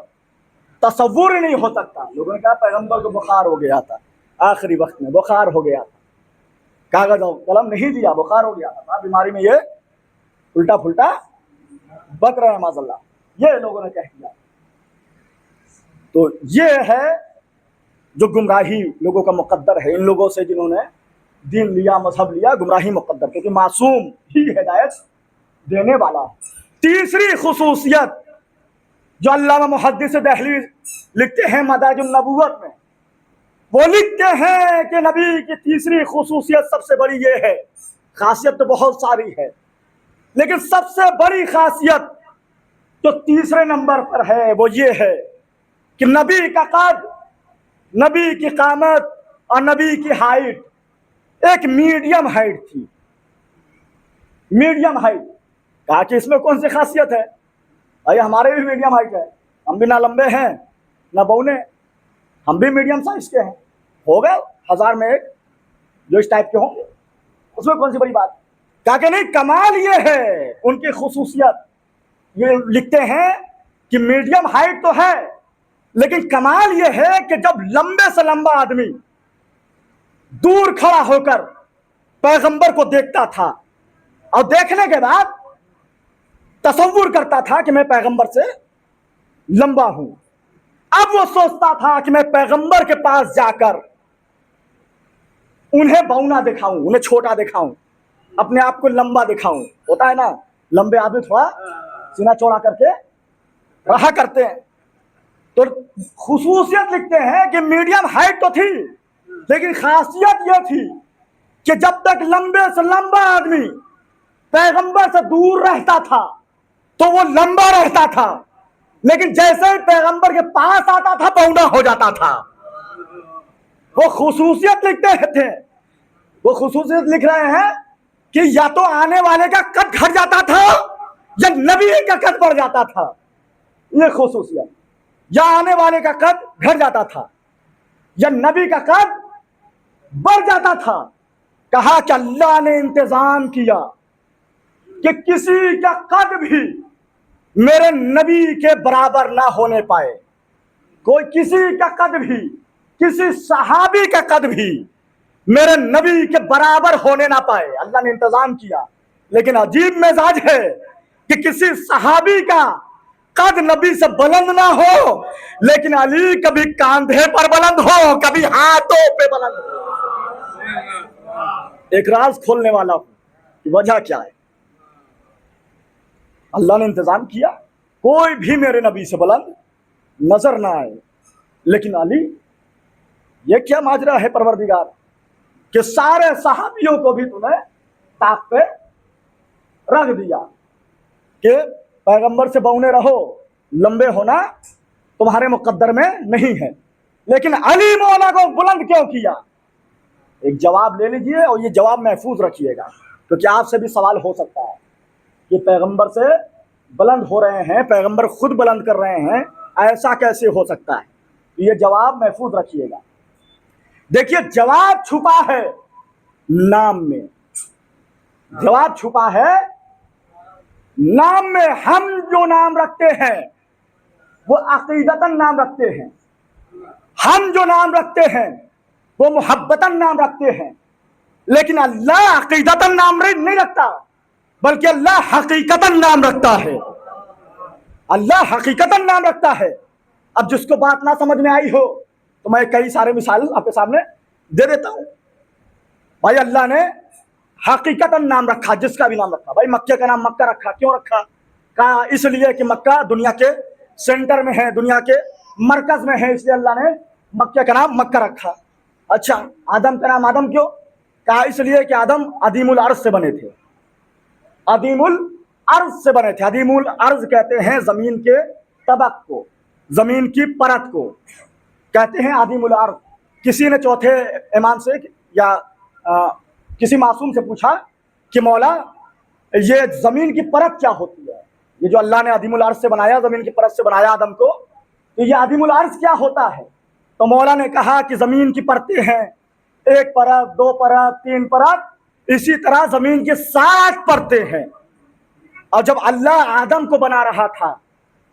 تصور ہی نہیں ہو سکتا. لوگوں نے کہا پیغمبر کو بخار ہو گیا تھا, آخری وقت میں بخار ہو گیا تھا, کاغذ اور قلم نہیں دیا, بخار ہو گیا تھا. بیماری میں یہ الٹا پھلٹا بک رہے ہیں معاذ اللہ, یہ لوگوں نے کہہ دیا. تو یہ ہے جو گمراہی لوگوں کا مقدر ہے. ان لوگوں سے جنہوں نے دین لیا, مذہب لیا, گمراہی مقدر, کیونکہ معصوم ہی ہدایت دینے والا. تیسری خصوصیت جو علامہ محدث دہلوی لکھتے ہیں مدارج النبوت میں, وہ لکھتے ہیں کہ نبی کی تیسری خصوصیت سب سے بڑی یہ ہے. خاصیت تو بہت ساری ہے لیکن سب سے بڑی خاصیت جو تیسرے نمبر پر ہے وہ یہ ہے کہ نبی کا قد, نبی کی قامت اور نبی کی ہائٹ ایک میڈیم ہائٹ تھی. Medium height. کہا کہ اس میں کون سی خاصیت ہے؟ بھائی ہمارے بھی میڈیم ہائٹ ہے, ہم بھی نہ لمبے ہیں نہ بونے, ہم بھی میڈیم سائز کے ہیں. ہو گئے 1000 میں ایک جو اس ٹائپ کے ہوں گے, اس میں کون سی بڑی بات. کہا کہ نہیں, کمال یہ ہے ان کی خصوصیت. یہ لکھتے ہیں کہ میڈیم ہائٹ تو ہے لیکن کمال یہ ہے کہ جب لمبے سے لمبا آدمی دور کھڑا ہو کر پیغمبر کو دیکھتا تھا اور دیکھنے کے بعد تصور کرتا تھا کہ میں پیغمبر سے لمبا ہوں, اب وہ سوچتا تھا کہ میں پیغمبر کے پاس جا کر انہیں بونا دکھاؤں, انہیں چھوٹا دکھاؤں, اپنے آپ کو لمبا دکھاؤں. ہوتا ہے نا لمبے آدمی تھوڑا سینہ چوڑا کر کے رہا کرتے ہیں. تو خصوصیت لکھتے ہیں کہ میڈیم ہائٹ تو تھی لیکن خاصیت یہ تھی کہ جب تک لمبے سے لمبا آدمی پیغمبر سے دور رہتا تھا تو وہ لمبا رہتا تھا، لیکن جیسے ہی پیغمبر کے پاس آتا تھا بونا ہو جاتا تھا۔ وہ خصوصیت لکھتے تھے، وہ خصوصیت لکھ رہے ہیں کہ یا تو آنے والے کا قد گھٹ جاتا تھا یا نبی کا قد بڑھ جاتا تھا۔ یہ خصوصیت، یا آنے والے کا قد گھٹ جاتا تھا یا نبی کا قد بڑھ جاتا تھا۔ کہا کہ اللہ نے انتظام کیا کہ کسی کا قد بھی میرے نبی کے برابر نہ ہونے پائے، کوئی کسی کا قد بھی، کسی صحابی کا قد بھی میرے نبی کے برابر ہونے نہ پائے۔ اللہ نے انتظام کیا، لیکن عجیب مزاج ہے کہ کسی صحابی کا قد نبی سے بلند نہ ہو، لیکن علی کبھی کاندھے پر بلند ہو، کبھی ہاتھوں پہ بلند ہو۔ ایک راز کھولنے والا ہوں کہ وجہ کیا ہے۔ اللہ نے انتظام کیا کوئی بھی میرے نبی سے بلند نظر نہ آئے، لیکن علی، یہ کیا ماجرا ہے پروردگار کہ سارے صحابیوں کو بھی تمہیں طاق پہ رکھ دیا کہ پیغمبر سے بونے رہو، لمبے ہونا تمہارے مقدر میں نہیں ہے، لیکن علی مولا کو بلند کیوں کیا؟ ایک جواب لے لیجئے اور یہ جواب محفوظ رکھیے گا، کیونکہ آپ سے بھی سوال ہو سکتا ہے کہ پیغمبر سے بلند ہو رہے ہیں، پیغمبر خود بلند کر رہے ہیں، ایسا کیسے ہو سکتا ہے؟ یہ جواب محفوظ رکھیے گا۔ دیکھیے، جواب چھپا ہے نام میں، جواب چھپا ہے نام میں۔ ہم جو نام رکھتے ہیں وہ عقیدتاً نام رکھتے ہیں، ہم جو نام رکھتے ہیں وہ محبتاً نام رکھتے ہیں، لیکن اللہ عقیدتاً نام نہیں رکھتا، بلکہ اللہ حقیقتاً نام رکھتا ہے۔ اللہ حقیقتاً نام رکھتا ہے۔ اب جس کو بات نہ سمجھ میں آئی ہو تو میں کئی سارے مثال آپ کے سامنے دے دیتا ہوں۔ بھائی اللہ نے حقیقتاً نام رکھا، جس کا بھی نام رکھا۔ بھائی مکہ کا نام مکہ رکھا، کیوں رکھا؟ کہا اس لیے کہ مکہ دنیا کے سینٹر میں ہے، دنیا کے مرکز میں ہے، اس لیے اللہ نے مکہ کا نام مکہ رکھا۔ اچھا، آدم کا نام آدم کیوں؟ کہا اس لیے کہ آدم عدیم الارض سے بنے تھے، عدیم الارض سے بنے تھے۔ عدیم الارض کہتے ہیں زمین کے طبق کو، زمین کی پرت کو کہتے ہیں عدیم الارض۔ کسی نے چوتھے امام سے یا کسی معصوم سے پوچھا کہ مولا یہ زمین کی پرت کیا ہوتی ہے؟ یہ جو اللہ نے عدیم الارض سے بنایا، زمین کی پرت سے بنایا آدم کو، تو یہ عدیم الارض کیا ہوتا ہے؟ تو مولا نے کہا کہ زمین کی پرتیں ہیں، ایک پرت، دو پرت، تین پرت، اسی طرح زمین کی 60 پرتیں ہیں۔ اور جب اللہ آدم کو بنا رہا تھا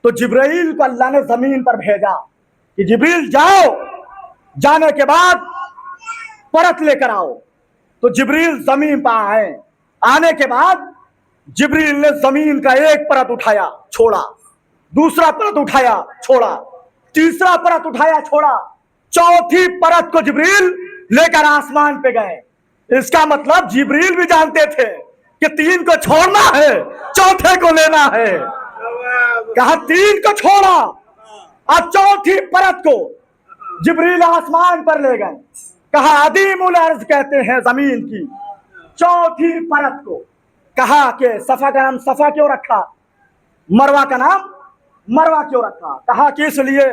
تو جبرائیل کو اللہ نے زمین پر بھیجا کہ جبریل جاؤ، جانے کے بعد پرت لے کر آؤ۔ تو جبریل زمین پر آئے، آنے کے بعد جبریل نے زمین کا ایک پرت اٹھایا چھوڑا، دوسرا پرت اٹھایا چھوڑا، تیسرا پرت اٹھایا چھوڑا، چوتھی پرت کو جبریل لے کر آسمان پہ گئے۔ اس کا مطلب جبریل بھی جانتے تھے کہ 3 کو چھوڑنا ہے، چوتھے کو لینا ہے۔ کہا 3 کو چھوڑا اور چوتھی پرت کو جبریل آسمان پر لے گئے۔ کہا عدیم الارض کہتے ہیں زمین کی چوتھی پرت کو۔ کہا کہ صفا کا نام صفا کیوں رکھا، مروہ کا نام مروہ کیوں رکھا؟ کہا کہ اس لیے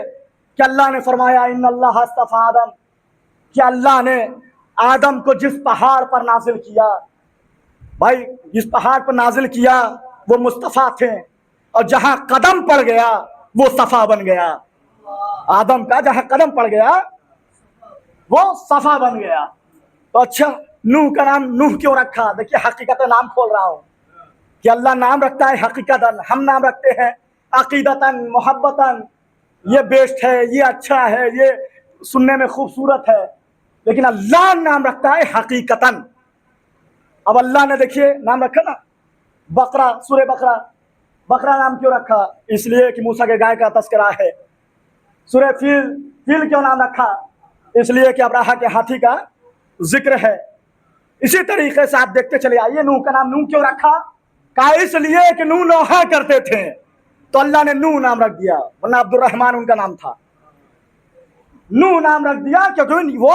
کہ اللہ نے فرمایا ان اللہ اصطفی آدم، کہ اللہ نے آدم کو جس پہاڑ پر نازل کیا، بھائی جس پہاڑ پر نازل کیا وہ مصطفیٰ تھے، اور جہاں قدم پڑ گیا وہ صفا بن گیا۔ آدم کا جہاں قدم پڑ گیا وہ صفا بن گیا۔ تو اچھا، نوح کا نام نوح کیوں رکھا؟ دیکھیے حقیقت نام کھول رہا ہوں کہ اللہ نام رکھتا ہے حقیقتاً، ہم نام رکھتے ہیں عقیدتاً، محبتاً، یہ بیسٹ ہے، یہ اچھا ہے، یہ سننے میں خوبصورت ہے، لیکن اللہ نام رکھتا ہے حقیقتاً۔ اب اللہ نے دیکھیے نام رکھا نا بقرہ، سورہ بقرہ، بقرہ نام کیوں رکھا؟ اس لیے کہ موسیٰ کے گائے کا تذکرہ ہے۔ سورہ فیل، فیل کیوں نام رکھا؟ اس لیے کہ ابراہا کے ہاتھی کا ذکر ہے۔ اسی طریقے سے آپ دیکھتے چلے آئیے، نوح کا نام نوح کیوں رکھا؟ کہا اس لیے کہ نوح نوحہ کرتے تھے تو اللہ نے نوح نام رکھ دیا، ورنہ عبد الرحمن ان کا نام تھا۔ نوح نام رکھ دیا کیونکہ وہ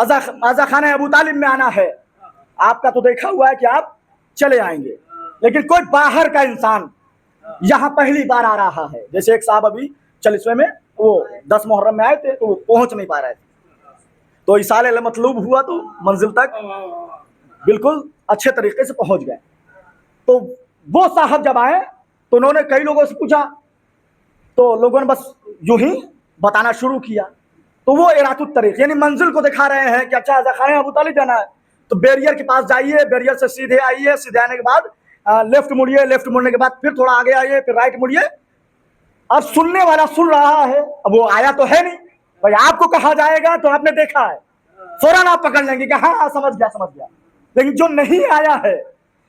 عزا خانہ ابو طالب میں آنا ہے، آپ کا تو دیکھا ہوا ہے کہ آپ چلے آئیں گے، لیکن کوئی باہر کا انسان یہاں پہلی بار آ رہا ہے، جیسے ایک صاحب ابھی 40ویں میں وہ 10 محرم میں آئے تھے تو وہ پہنچ نہیں پا رہے تھے، تو ایصال مطلوب ہوا تو منزل تک بالکل اچھے طریقے سے پہنچ گئے۔ تو وہ صاحب جب آئے تو انہوں نے کئی لوگوں سے پوچھا، تو لوگوں نے بس یوں ہی بتانا شروع کیا، تو وہ ارات الطریق یعنی منزل کو دکھا رہے ہیں کہ اچھا عزا خانہ ابو طالب جانا ہے تو بیریئر کے پاس جائیے، بیریئر سے سیدھے آئیے، سیدھے آنے کے بعد لیفٹ مڑیے، لیفٹ مڑنے کے بعد پھر تھوڑا آگے آئیے، پھر رائٹ مڑیے۔ اب سننے والا سن رہا ہے، اب وہ آیا تو ہے نہیں بھائی، آپ کو کہا جائے گا تو آپ نے دیکھا ہے، فوراً آپ پکڑ لیں گے کہ ہاں سمجھ گیا، لیکن جو نہیں آیا ہے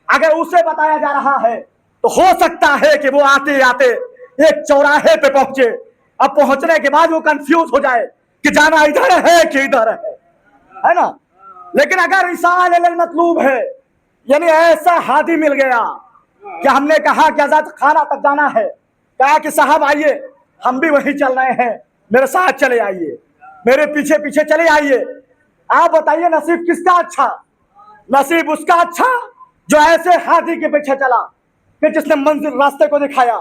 اگر اسے بتایا جا رہا ہے تو ہو سکتا ہے کہ وہ آتے آتے ایک چوراہے پہ پہنچے، اب پہنچنے کے بعد وہ کنفیوز ہو جائے کہ جانا ادھر ہے کہ ادھر ہے نا۔ لیکن اگر ایصال المطلوب ہے، یعنی ایسا ہادی مل گیا کہ ہم نے کہا کہ عزا خانہ تک جانا ہے، کہا کہ صاحب آئیے ہم بھی وہیں چل رہے ہیں، میرے ساتھ چلے آئیے، میرے پیچھے پیچھے چلے آئیے، آپ بتائیے نصیب کس کا اچھا؟ نصیب اس کا اچھا جو ایسے ہادی کے پیچھے چلا کہ جس نے منزل راستے کو دکھایا،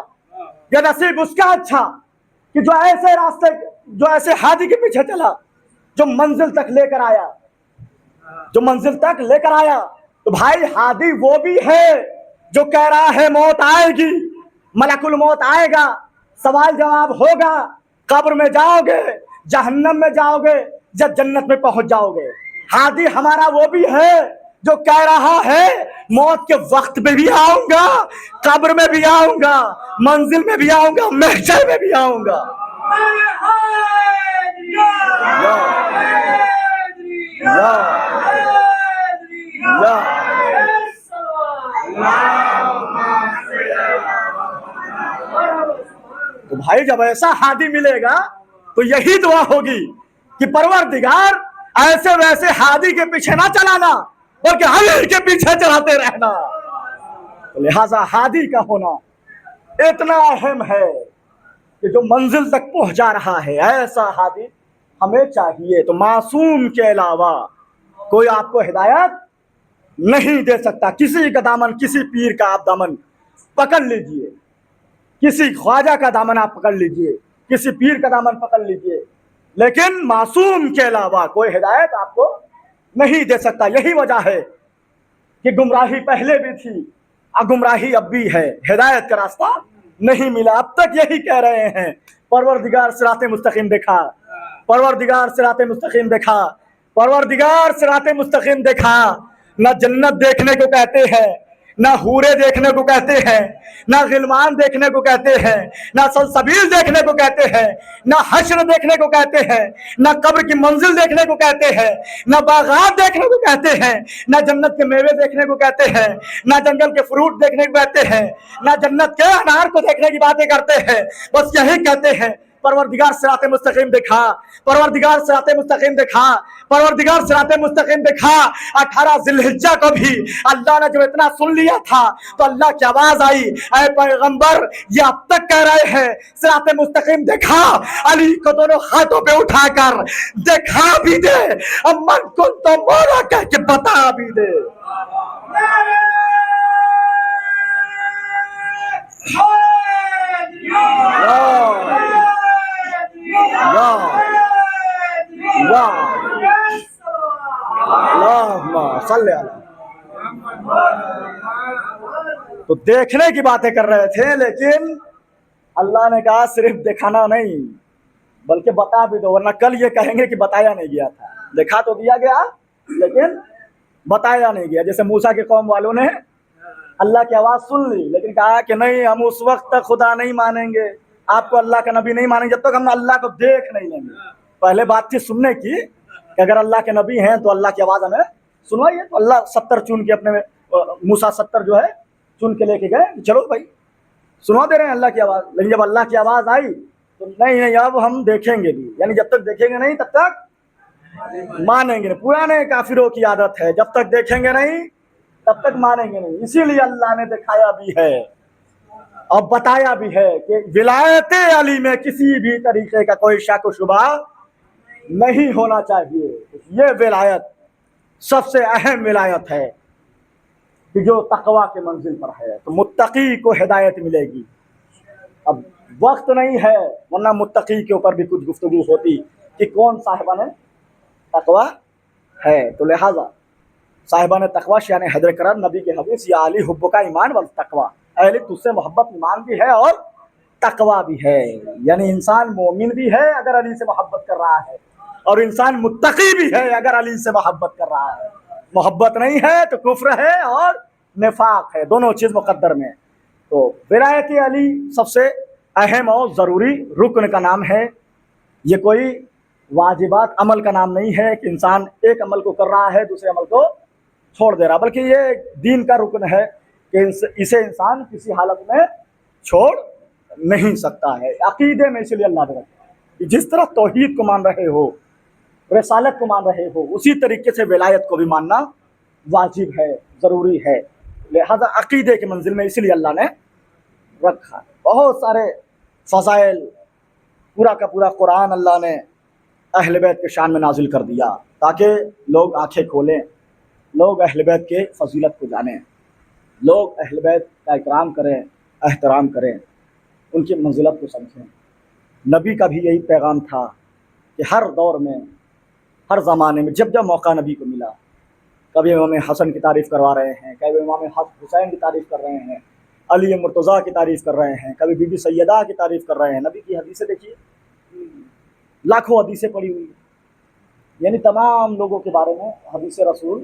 یا نصیب اس کا اچھا کہ جو ایسے ہادی کے پیچھے چلا جو منزل تک لے کر آیا، تو بھائی ہادی وہ بھی ہے جو کہہ رہا ہے موت آئے گی، ملک الموت آئے گا، سوال جواب ہوگا، قبر میں جاؤ گے، جہنم میں جاؤ گے یا جنت میں پہنچ جاؤ گے۔ ہادی ہمارا وہ بھی ہے جو کہہ رہا ہے موت کے وقت میں بھی آؤں گا، قبر میں بھی آؤں گا، منزل میں بھی آؤں گا، محشر میں بھی آؤں گا۔ تو بھائی جب ایسا ہادی ملے گا تو یہی دعا ہوگی کہ پروردگار ایسے ویسے ہادی کے پیچھے نہ چلانا بلکہ علی کے پیچھے چلاتے رہنا۔ لہذا ہادی کا ہونا اتنا اہم ہے کہ جو منزل تک پہنچا رہا ہے ایسا ہادی ہمیں چاہیے۔ تو معصوم کے علاوہ کوئی آپ کو ہدایت نہیں دے سکتا۔ کسی کا دامن، کسی پیر کا آپ دامن پکڑ لیجئے، کسی خواجہ کا دامن آپ پکڑ لیجئے، کسی پیر کا دامن پکڑ لیجئے، لیکن معصوم کے علاوہ کوئی ہدایت آپ کو نہیں دے سکتا۔ یہی وجہ ہے کہ گمراہی پہلے بھی تھی اور گمراہی اب بھی ہے، ہدایت کا راستہ نہیں ملا۔ اب تک یہی کہہ رہے ہیں پروردگار صراط مستقیم دکھا، پروردگار صراط مستقیم دکھا، پروردگار صراط مستقیم دکھا۔ نہ جنت دیکھنے کو کہتے ہیں، نہ حورے دیکھنے کو کہتے ہیں، نہ غلمان دیکھنے کو کہتے ہیں، نہ سلسبیل دیکھنے کو کہتے ہیں، نہ حشر دیکھنے کو کہتے ہیں، نہ قبر کی منزل دیکھنے کو کہتے ہیں، نہ باغات دیکھنے کو کہتے ہیں، نہ جنت کے میوے دیکھنے کو کہتے ہیں، نہ جنگل کے فروٹ دیکھنے کو کہتے ہیں، نہ جنت کے انار کو دیکھنے کی باتیں کرتے ہیں۔ بس یہی کہتے ہیں پروردگار صراط مستقیم دکھا، پروردگار صراط مستقیم دکھا، پروردگار صراط مستقیم دکھا۔ 18 ذی الحجہ کو بھی اللہ نے جب اتنا سن لیا تھا تو اللہ کی آواز آئی، اے پیغمبر یہ اب تک کہہ رہے ہیں صراط مستقیم دکھا، علی کو دونوں ہاتھوں پہ اٹھا کر دکھا بھی دے، من کن تو مولا کہہ کے بتا بھی دے۔ تو دیکھنے کی باتیں کر رہے تھے، لیکن اللہ نے کہا صرف دکھانا نہیں بلکہ بتا بھی دو، ورنہ کل یہ کہیں گے کہ بتایا نہیں گیا تھا۔ دکھا تو دیا گیا لیکن بتایا نہیں گیا۔ جیسے موسیٰ کے قوم والوں نے اللہ کی آواز سن لی لیکن کہا کہ نہیں ہم اس وقت تک خدا نہیں مانیں گے، آپ کو اللہ کا نبی نہیں مانیں گے جب تک ہم اللہ کو دیکھ نہیں لیں گے۔ پہلے بات تھی سننے کی کہ اگر اللہ کے نبی ہیں تو اللہ کی آواز ہمیں سنوائیے، تو اللہ 70 چن کے اپنے موسیٰ 70 جو ہے چن کے لے کے گئے، چلو بھائی سنوا دے رہے ہیں اللہ کی آواز۔ لیکن جب اللہ کی آواز آئی تو نہیں اب ہم دیکھیں گے بھی، یعنی جب تک دیکھیں گے نہیں تب تک مانیں گے نہیں۔ پرانے کافروں کی عادت ہے، جب تک دیکھیں گے نہیں تب تک مانیں گے نہیں۔ اسی لیے اللہ نے دکھایا بھی ہے اور بتایا بھی ہے کہ ولایت علی میں کسی بھی طریقے کا کوئی شک و شبہ نہیں ہونا چاہیے۔ یہ ولایت سب سے اہم ولایت ہے کہ جو تقوی کے منزل پر ہے تو متقی کو ہدایت ملے گی۔ اب وقت نہیں ہے ورنہ متقی کے اوپر بھی کچھ گفتگو ہوتی کہ کون صاحبان تقوی ہے۔ تو لہذا صاحبان تقوی شان حیدر کرار نبی کے حدیث یا علی حب کا ایمان والتقوی، اے علی تجھ سے محبت ایمان بھی ہے اور تقوی بھی ہے، یعنی انسان مومن بھی ہے اگر علی سے محبت کر رہا ہے، اور انسان متقی بھی ہے اگر علی سے محبت کر رہا ہے۔ محبت نہیں ہے تو کفر ہے اور نفاق ہے، دونوں چیز مقدر میں۔ تو ولایت علی سب سے اہم اور ضروری رکن کا نام ہے۔ یہ کوئی واجبات عمل کا نام نہیں ہے کہ انسان ایک عمل کو کر رہا ہے دوسرے عمل کو چھوڑ دے رہا، بلکہ یہ دین کا رکن ہے کہ اسے انسان کسی حالت میں چھوڑ نہیں سکتا ہے۔ عقیدے میں اسی لیے اللہ نے رکھا کہ جس طرح توحید کو مان رہے ہو، رسالت کو مان رہے ہو، اسی طریقے سے ولایت کو بھی ماننا واجب ہے، ضروری ہے۔ لہذا عقیدے کے منزل میں اسی لیے اللہ نے رکھا۔ بہت سارے فضائل، پورا کا پورا قرآن اللہ نے اہل بیت کے شان میں نازل کر دیا تاکہ لوگ آنکھیں کھولیں، لوگ اہل بیت کے فضیلت کو جانیں، لوگ اہل بیت کا اکرام کریں، احترام کریں، ان کی منزلت کو سمجھیں۔ نبی کا بھی یہی پیغام تھا کہ ہر دور میں، ہر زمانے میں جب جب موقع نبی کو ملا، کبھی امام حسن کی تعریف کروا رہے ہیں، کبھی امام حسین کی تعریف کر رہے ہیں، علی مرتضیٰ کی تعریف کر رہے ہیں، کبھی بی بی سیدہ کی تعریف کر رہے ہیں۔ نبی کی حدیثیں دیکھیے، لاکھوں حدیثیں پڑھی ہوئی، یعنی تمام لوگوں کے بارے میں حدیث رسول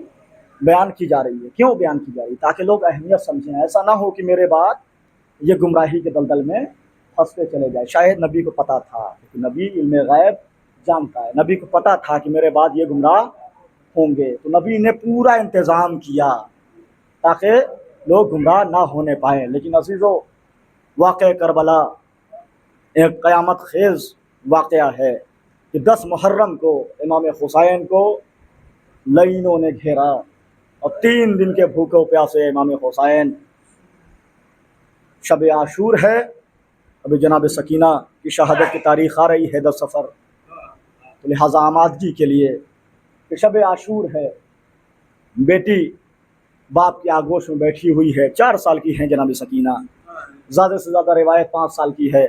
بیان کی جا رہی ہے۔ کیوں بیان کی جا رہی ہے؟ تاکہ لوگ اہمیت سمجھیں، ایسا نہ ہو کہ میرے بعد یہ گمراہی کے دلدل میں پھنستے چلے جائے۔ شاید نبی کو پتہ تھا کہ نبی علم غیب جانتا ہے، نبی کو پتہ تھا کہ میرے بعد یہ گمراہ ہوں گے، تو نبی نے پورا انتظام کیا تاکہ لوگ گمراہ نہ ہونے پائیں۔ لیکن عزیزو، واقعہ کربلا ایک قیامت خیز واقعہ ہے کہ 10 محرم کو امام حسین کو لعینوں نے گھیرا اور 3 دن کے بھوکے پیاسے امام حسین، شب عاشور ہے، ابھی جناب سکینہ کی شہادت کی تاریخ آ رہی ہے 10 صفر، تو لہٰذا آمادگی کے لیے کہ شب عاشور ہے، بیٹی باپ کی آگوش میں بیٹھی ہوئی ہے، 4 سال کی ہیں جناب سکینہ، زیادہ سے زیادہ روایت 5 سال کی ہے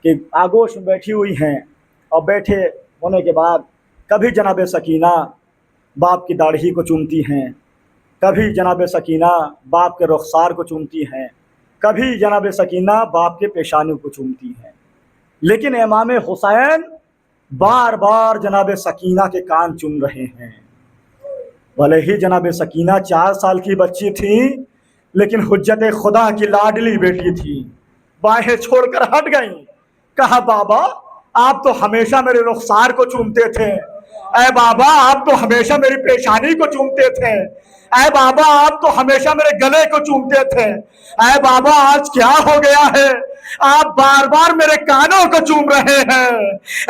کہ آگوش میں بیٹھی ہوئی ہیں، اور بیٹھے ہونے کے بعد کبھی جناب سکینہ باپ کی داڑھی کو چومتی ہیں، کبھی جناب سکینہ باپ کے رخسار کو چومتی ہیں، کبھی جناب سکینہ باپ کے پیشانیوں کو چومتی ہیں، لیکن امام حسین بار بار جناب سکینہ کے کان چوم رہے ہیں۔ بھلے ہی جناب سکینہ 4 سال کی بچی تھی، لیکن حجت خدا کی لاڈلی بیٹی تھی، باہیں چھوڑ کر ہٹ گئیں۔ کہا بابا آپ تو ہمیشہ میرے رخسار کو چومتے تھے، اے بابا آپ تو ہمیشہ میری پیشانی کو چومتے تھے، اے بابا آپ تو ہمیشہ میرے گلے کو چومتے تھے، اے بابا آج کیا ہو گیا ہے آپ بار بار میرے کانوں کو چوم رہے ہیں؟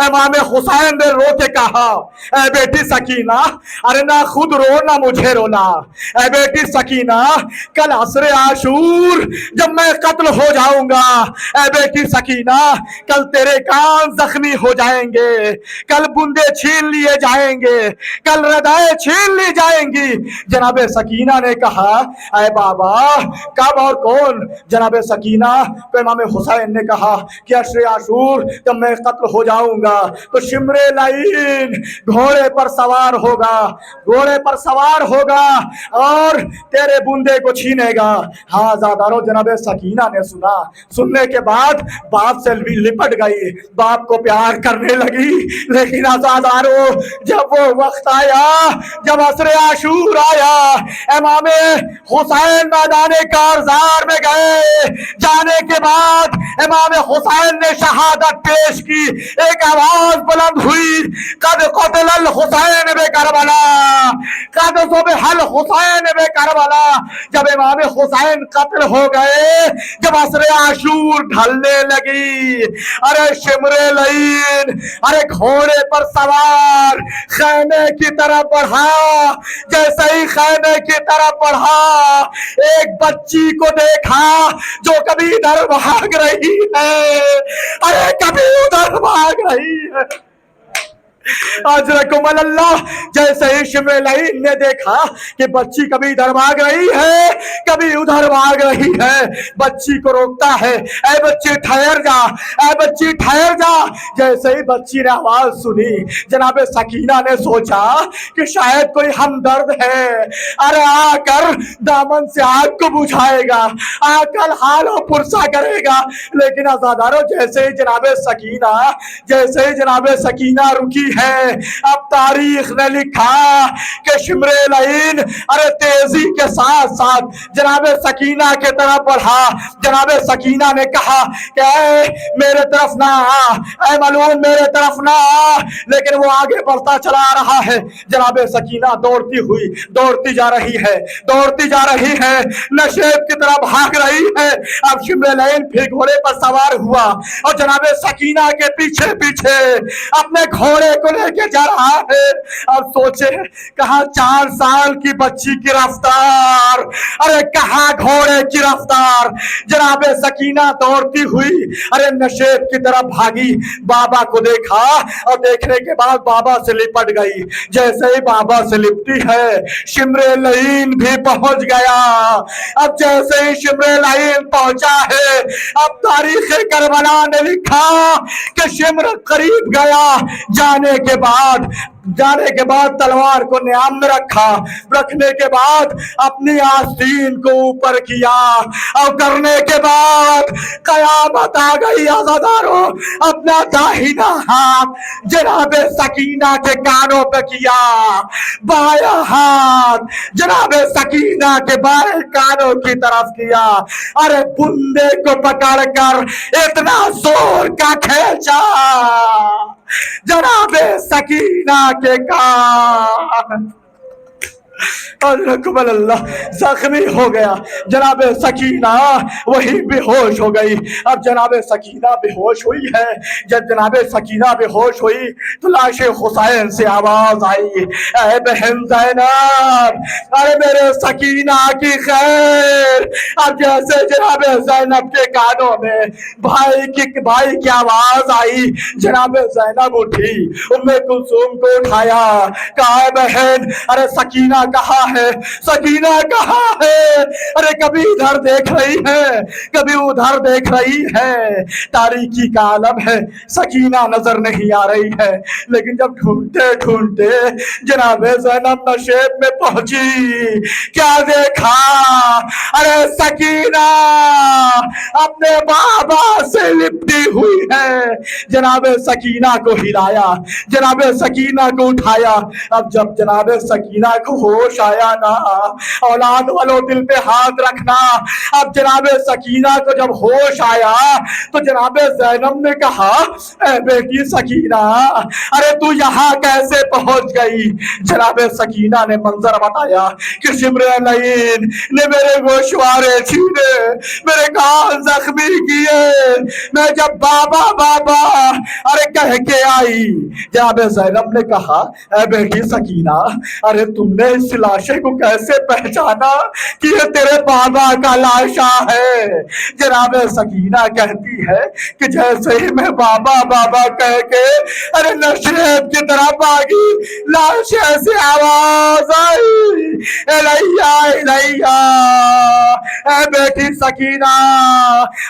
امام حسین نے رو کے کہا اے بیٹی سکینہ، ارے نہ خود رو نہ مجھے رونا، اے بیٹی سکینہ کل عصر عاشور جب میں قتل ہو جاؤں گا، اے بیٹی سکینہ کل تیرے کان زخمی ہو جائیں گے، کل بندے چھین لیے جائیں گے، کل ردائیں چھین لی جائیں گی۔ جناب سکینہ نے کہا اے بابا کب اور کون؟ جناب سکینہ تو امام حسین نے کہا کہ عشر عاشور جب میں قتل ہو جاؤں گا تو شمر لعین گھوڑے پر سوار ہوگا، گھوڑے پر سوار ہوگا اور تیرے بندے کو چھینے گا۔ ہاں زادارو، جناب سکینہ نے سنا، سننے کے بعد باپ سے لپٹ گئی، باپ کو پیار کرنے لگی، لیکن آزادارو جب وہ وقت آیا، جب عصر عاشور آیا، امام حسین میدان کارزار میں گئے، جانے کے بعد امام حسین نے شہادت پیش کی، ایک آواز بلند ہوئی قد قتل الحسین بکربلا، قد ذبح الحسین بکربلا۔ جب امام حسین قتل ہو گئے، جب عصر عاشور ڈھلنے لگی، ارے شمر لعین ارے گھوڑے پر سوار خیمے کی طرف بڑھا، جیسے ہی خیمے کی طرف بڑھا ایک بچی کو دیکھا جو کبھی ادھر بھاگ رہی ہے، ارے کبھی ادھر بھاگ رہی ہے، اجرکم اللہ، جیسے ہی شمر لعین نے دیکھا کہ بچی کبھی ادھر بھاگ رہی ہے کبھی ادھر بھاگ رہی ہے، بچی کو روکتا ہے، اے بچی ٹھہر جا، اے بچی ٹھہر جا۔ جیسے ہی بچی نے آواز سنی، جناب سکینہ نے سوچا کہ شاید کوئی ہمدرد ہے، ارے آ کر دامن سے آگ کو بجھائے گا، آ کر حال و پرسا کرے گا۔ لیکن عزادارو، جیسے ہی جناب سکینہ رکی ہے، اب تاریخ نے لکھا کہ شمر لعین ارے تیزی کے ساتھ ساتھ جناب سکینہ کے طرف بڑھا۔ جناب سکینہ نے کہا کہ اے میرے طرف نہ آ، اے ملعون میرے طرف نہ آ، لیکن وہ آگے بڑھتا چلا رہا ہے۔ جناب سکینہ دوڑتی ہوئی دوڑتی جا رہی ہے، دوڑتی جا رہی ہے، نشیب کی طرف بھاگ رہی ہے۔ اب شمر لعین پھر گھوڑے پر سوار ہوا اور جناب سکینہ کے پیچھے پیچھے اپنے گھوڑے کو لے کے جا رہا ہے۔ اب سوچے کہاں 4 سال کی بچی کی رفتار، ارے کہاں گھوڑے کی رفتار۔ جناب سکینہ دوڑتی ہوئی ارے نشیب کی طرف بھاگی، بابا کو دیکھا اور دیکھنے کے بعد بابا سے لپٹ گئی۔ جیسے ہی بابا سے لپٹی ہے، شمر لعین بھی پہنچ گیا۔ اب جیسے ہی شمر لعین پہنچا ہے، اب تاریخ کربلا نے لکھا کہ شمر قریب گیا، جانے کے بعد تلوار کو نیام میں رکھنے کے بعد اپنی آستین کو اوپر کیا، اور کرنے کے بعد قیامت آ گئی۔ عزادارو، اپنا داہنا ہاتھ جناب سکینہ کے کانوں پہ کیا، بایاں ہاتھ جناب سکینہ کے بائیں کانوں کی طرف کیا، ارے بندے کو پکڑ کر اتنا زور کا کھینچا جناب سکینہ کے کان اجرکم اللہ زخمی ہو گیا۔ جناب سکینہ وہی بے ہوش ہو گئی۔ اب جناب سکینہ بے ہوش ہوئی ہے، جب جناب سکینہ بے ہوش ہوئی تو لاش حسین سے آواز آئی، اے بہن زینب، ارے میرے سکینہ کی خیر۔ اب جیسے جناب زینب کے کانوں میں بھائی کی آواز آئی، جناب زینب اٹھی، ام کلثوم کو اٹھایا، کہا اے بہن، ارے سکینہ کہاں ہے، سکینہ کہاں ہے؟ ارے کبھی ادھر دیکھ رہی ہے کبھی ادھر دیکھ رہی ہے، تاریکی کا عالم ہے، سکینہ نظر نہیں آ رہی ہے۔ لیکن جب ڈھونڈتے ڈھونڈتے جناب زینب نشیب میں پہنچی، کیا دیکھا؟ ارے سکینہ اپنے بابا سے لپٹی ہوئی ہے۔ جناب سکینہ کو ہلایا، جناب سکینہ کو اٹھایا۔ اب جب جناب سکینہ کو ہوش آیا نا، اولاد والوں دل پہ ہاتھ رکھنا، اب جناب سکینہ کو جب ہوش آیا تو جناب زینب نے کہا، اے بیٹی سکینہ، ارے تو یہاں کیسے پہنچ گئی؟ جناب سکینہ نے منظر بتایا کہ شمر لعین نے میرے گوشوارے چھینے، میرے کان زخمی کیے، میں جب بابا بابا ارے کہہ کے آئی۔ جناب زینب نے کہا، اے بیٹی سکینہ، ارے تم نے اس لاشے کو کیسے پہچانا کہ یہ تیرے بابا کا لاشا ہے؟ جناب سکینہ کہتی ہے کہ جیسے ہی میں بابا بابا کہہ کے ارے نشیب کی طرف آگی، لاشے سے آواز آئی، الیہ الیہ، اے بیٹی سکینہ،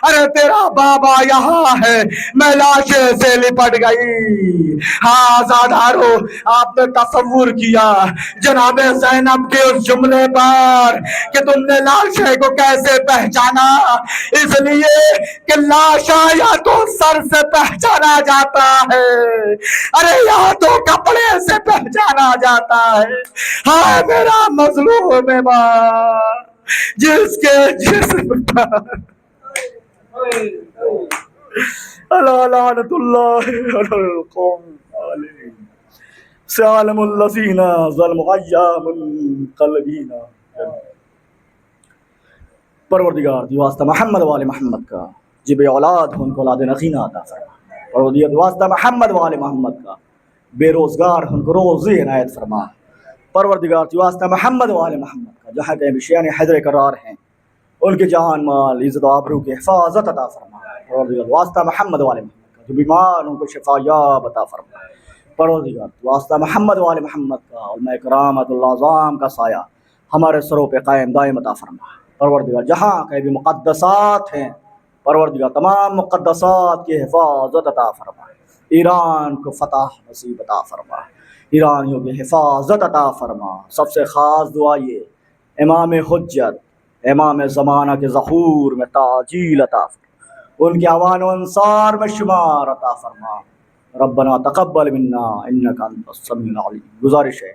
ارے تیرا بابا یہاں ہے۔ میں لاشے سے لپٹ گئی۔ ہاں عزادارو، آپ نے تصور کیا جناب زینب کے اس جملے پر کہ تم نے لاشے کو کیسے پہچانا؟ اس لیے کہ لاشا یا تو سر سے پہچانا جاتا ہے، ارے یا تو کپڑے سے پہچانا جاتا ہے۔ ہاں میرا مظلوم ماں جس کے جسم پر لعنت اللہ علی القوم الظالمین، سیعلم الذین ظلموا ایام منقلبین۔ پروردگار دی واسطہ محمد وآل محمد کا جب اولاد ہو ان کو اولاد نخینہ عطا فرما۔ پروردگار دی واسطہ محمد وآل محمد کا بے روزگار ہو ان کو روزی عنایت فرما۔ پروردگار دی واسطہ محمد وآل محمد کا جہاں کہیں بشیان حیدر قرار ہیں ان کے جان مال عزت و آبرو کی حفاظت عطا فرما۔ پروردگار واسطہ محمد وآل محمد کا جو بیمار ان کو شفا یاب عطا فرما۔ پروردگار واسطہ محمد وال محمد کا علماء کرامۃ اللہ کا سایہ ہمارے سروں پہ قائم دائم عطا فرما۔ پروردگار جہاں کہیں بھی مقدسات ہیں پروردگار تمام مقدسات کی حفاظت عطا فرما، ایران کو فتح نصیب عطا فرما، ایرانیوں کی حفاظت عطا فرما۔ سب سے خاص دعا یہ امام حجت امام زمانہ کے ظہور میں تعجیل عطا فرما، ان کے اعوان و انصار میں شمار عطا فرما۔ ربنا تقبل منا انک انت السمیع العلیم۔ گزارش ہے